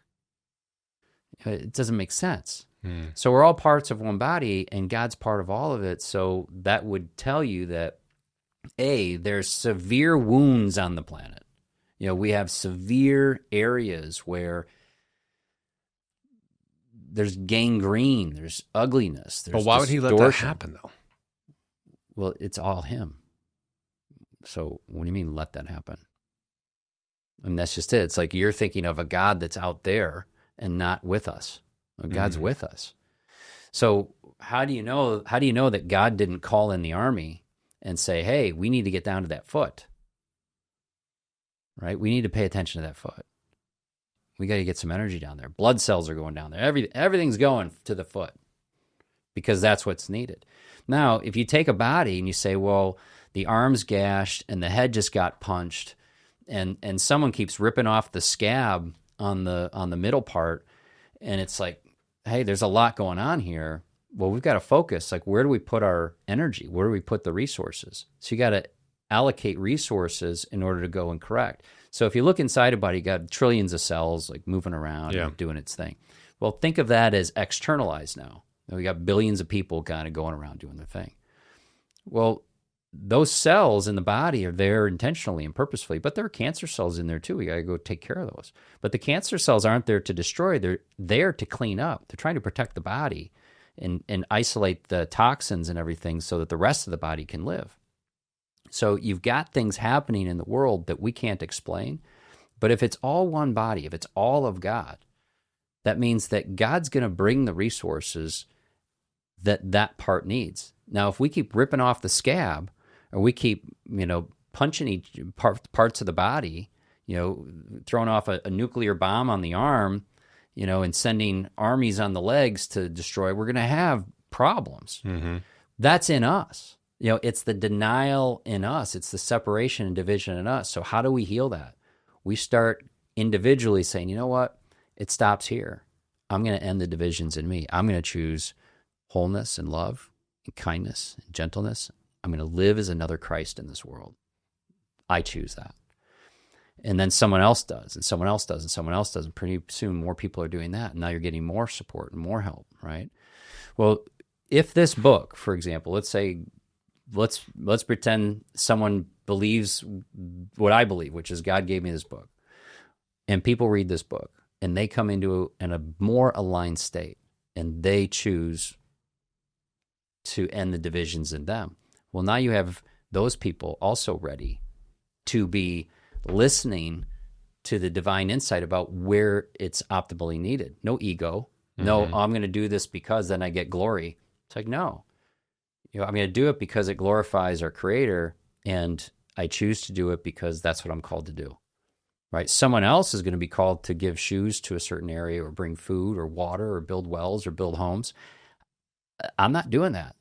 It doesn't make sense. So we're all parts of one body, and God's part of all of it. So that would tell you that, there's severe wounds on the planet. We have severe areas where there's gangrene, there's ugliness, there's But why would he let that happen, though? Well, it's all him. So what do you mean let that happen? And that's just it. It's like you're thinking of a God that's out there and not with us. Well, God's with us. So how do you know that God didn't call in the army and say, hey, we need to get down to that foot, right? We need to pay attention to that foot. We got to get some energy down there. Blood cells are going down there. Everything's going to the foot because that's what's needed. Now, if you take a body and you say, well, the arm's gashed and the head just got punched, and someone keeps ripping off the scab on the middle part, and it's like, hey, there's a lot going on here. Well, we've got to focus. Like, where do we put our energy? Where do we put the resources? So you got to allocate resources in order to go and correct. So if you look inside a body, you got trillions of cells like moving around and doing its thing. Well, think of that as externalized now. We got billions of people kind of going around doing their thing. Well, those cells in the body are there intentionally and purposefully, but there are cancer cells in there too. We got to go take care of those. But the cancer cells aren't there to destroy. They're there to clean up. They're trying to protect the body and isolate the toxins and everything so that the rest of the body can live. So you've got things happening in the world that we can't explain. But if it's all one body, if it's all of God, that means that God's going to bring the resources that part needs. Now, if we keep ripping off the scab, or we keep, punching each parts of the body, throwing off a nuclear bomb on the arm, and sending armies on the legs to destroy, we're going to have problems. That's in us. It's the denial in us. It's the separation and division in us. So how do we heal that? We start individually saying, you know what? It stops here. I'm going to end the divisions in me. I'm going to choose wholeness and love and kindness and gentleness. I'm going to live as another Christ in this world. I choose that. And then someone else does, and someone else does, and someone else does. And pretty soon more people are doing that. And now you're getting more support and more help, right? Well, if this book, for example, let's pretend someone believes what I believe, which is God gave me this book. And people read this book, and they come into a more aligned state, and they choose to end the divisions in them. Well, now you have those people also ready to be listening to the divine insight about where it's optimally needed. No ego. No, I'm going to do this because then I get glory. It's like, no. I'm going to do it because it glorifies our Creator, and I choose to do it because that's what I'm called to do. Right? Someone else is going to be called to give shoes to a certain area or bring food or water or build wells or build homes. I'm not doing that.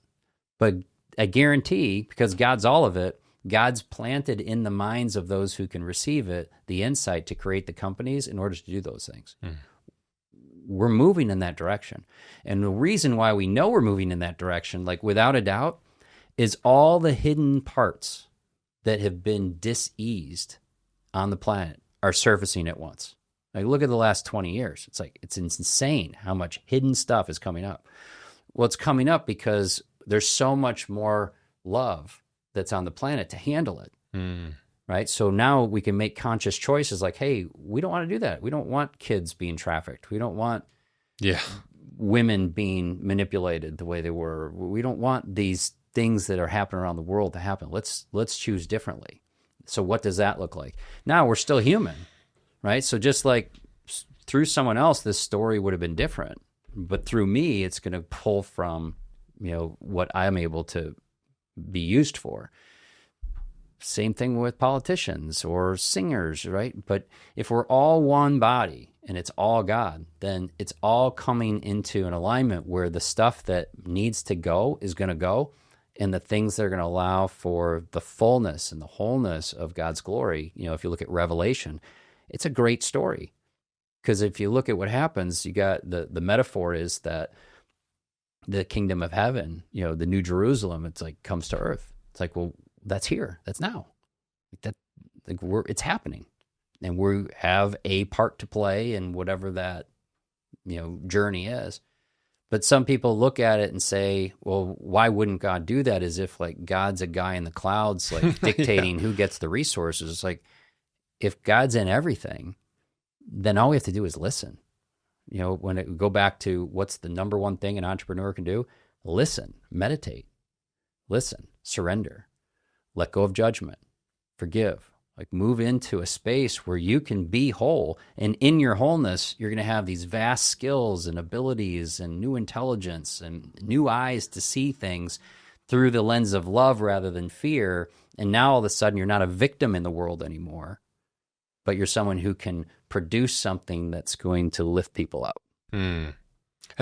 But I guarantee, because God's all of it, God's planted in the minds of those who can receive it the insight to create the companies in order to do those things. We're moving in that direction. And the reason why we know we're moving in that direction, like without a doubt, is all the hidden parts that have been diseased on the planet are surfacing at once. Like, look at the last 20 years. It's insane how much hidden stuff is coming up. Well, it's coming up because there's so much more love that's on the planet to handle it, right? So now we can make conscious choices like, hey, we don't want to do that. We don't want kids being trafficked. We don't want women being manipulated the way they were. We don't want these things that are happening around the world to happen. Let's choose differently. So what does that look like? Now we're still human, right? So just like through someone else, this story would have been different, but through me, it's going to pull from, what I'm able to be used for. Same thing with politicians or singers, right? But if we're all one body and it's all God, then it's all coming into an alignment where the stuff that needs to go is going to go, and the things that are going to allow for the fullness and the wholeness of God's glory. If you look at Revelation, it's a great story. Because if you look at what happens, you got the metaphor is that the kingdom of heaven, the New Jerusalem, it's like comes to earth. It's like, well, that's here. That's now. It's happening. And we have a part to play in whatever that, journey is. But some people look at it and say, well, why wouldn't God do that? As if like God's a guy in the clouds, like dictating who gets the resources. It's like, if God's in everything, then all we have to do is listen. When it go back to what's the number one thing an entrepreneur can do, listen, meditate, listen, surrender, let go of judgment, forgive, like move into a space where you can be whole. And in your wholeness, you're going to have these vast skills and abilities and new intelligence and new eyes to see things through the lens of love rather than fear. And now all of a sudden you're not a victim in the world anymore, but you're someone who can produce something that's going to lift people up. And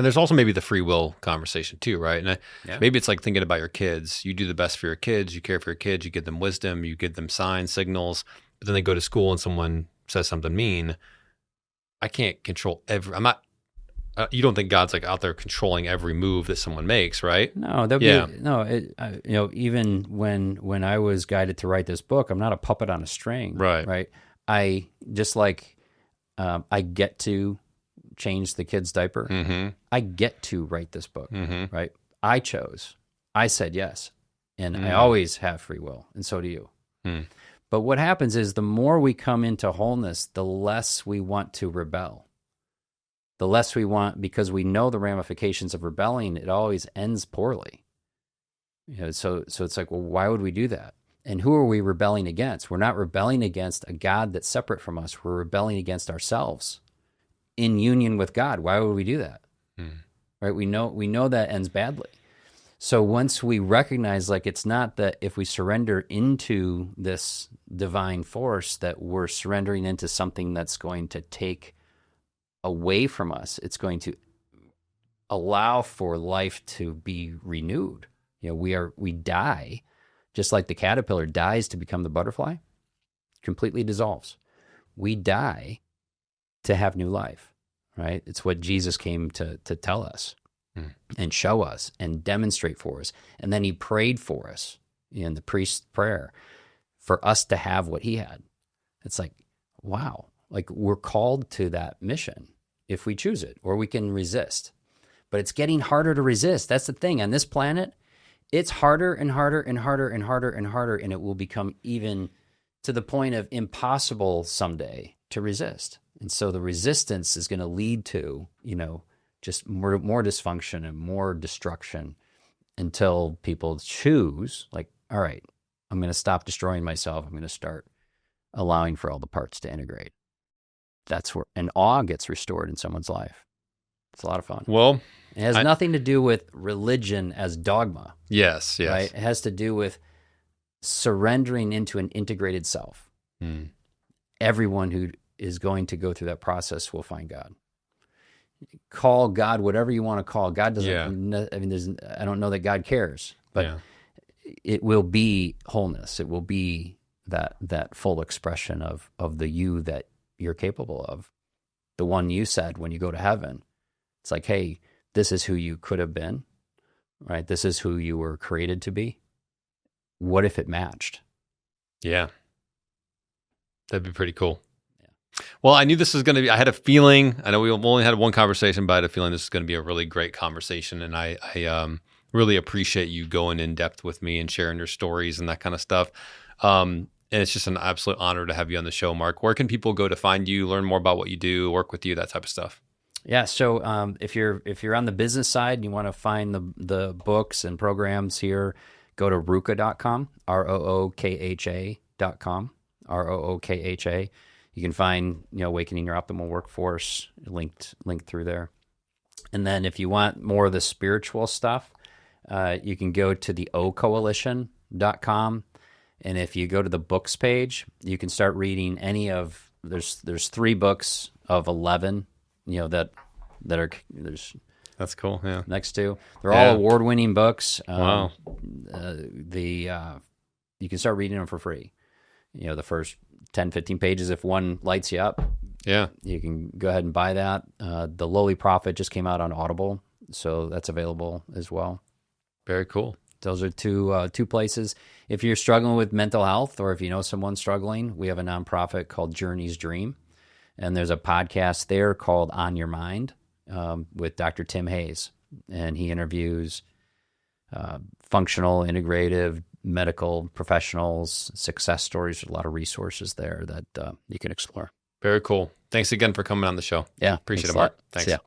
there's also maybe the free will conversation too, right? And maybe it's like thinking about your kids. You do the best for your kids. You care for your kids. You give them wisdom. You give them signs, signals. But then they go to school and someone says something mean. I can't control I'm not. You don't think God's like out there controlling every move that someone makes, right? No, even when I was guided to write this book, I'm not a puppet on a string, right? I just like, I get to change the kid's diaper. I get to write this book, right? I chose. I said yes. And I always have free will, and so do you. But what happens is the more we come into wholeness, the less we want to rebel. The less we want, because we know the ramifications of rebelling, it always ends poorly. So it's like, well, why would we do that? And who are we rebelling against? We're not rebelling against a God that's separate from us. We're rebelling against ourselves in union with God. Why would we do that? Right? We know that ends badly. So once we recognize, like, it's not that if we surrender into this divine force that we're surrendering into something that's going to take away from us. It's going to allow for life to be renewed. We die. Just like the caterpillar dies to become the butterfly, completely dissolves. We die to have new life, right? It's what Jesus came to tell us and show us and demonstrate for us. And then he prayed for us in the priest's prayer for us to have what he had. It's like, wow, like we're called to that mission if we choose it, or we can resist. But it's getting harder to resist. That's the thing. On this planet, it's harder and harder and harder and harder and harder, and it will become even to the point of impossible someday to resist. And so the resistance is going to lead to, just more dysfunction and more destruction until people choose, like, all right, I'm going to stop destroying myself. I'm going to start allowing for all the parts to integrate. That's where an awe gets restored in someone's life. It's a lot of fun. Well, it has nothing to do with religion as dogma. Yes. Right? It has to do with surrendering into an integrated self. Everyone who is going to go through that process will find God. Call God whatever you want to call. God doesn't. I don't know that God cares, but it will be wholeness. It will be that full expression of the you that you're capable of. The one you said when you go to heaven, it's like, hey, this is who you could have been, right? This is who you were created to be. What if it matched? Yeah. That'd be pretty cool. Yeah. Well, I knew this was going to be, I had a feeling, I know we only had one conversation, but I had a feeling this is going to be a really great conversation. And I really appreciate you going in depth with me and sharing your stories and that kind of stuff. And it's just an absolute honor to have you on the show, Mark. Where can people go to find you, learn more about what you do, work with you, that type of stuff? Yeah. So if you're on the business side and you want to find the books and programs here, go to rookha.com, rookha.com, rookha. You can find, Awakening Your Optimal Workforce linked through there. And then if you want more of the spiritual stuff, you can go to the ocoalition.com. And if you go to the books page, you can start reading there's 3 books of 11, that are, there's. That's cool. Yeah. Next to, they're all award-winning books. Wow. You can start reading them for free. The first 10, 15 pages, if one lights you up, you can go ahead and buy that. The Lowly Prophet just came out on Audible, so that's available as well. Very cool. Those are two places. If you're struggling with mental health, or if you know someone struggling, we have a nonprofit called Journey's Dream, and there's a podcast there called On Your Mind with Dr. Tim Hayes, and he interviews functional, integrative, medical professionals, success stories. There's a lot of resources there that you can explore. Very cool. Thanks again for coming on the show. Yeah. Appreciate it, Mark. Thanks. Yeah.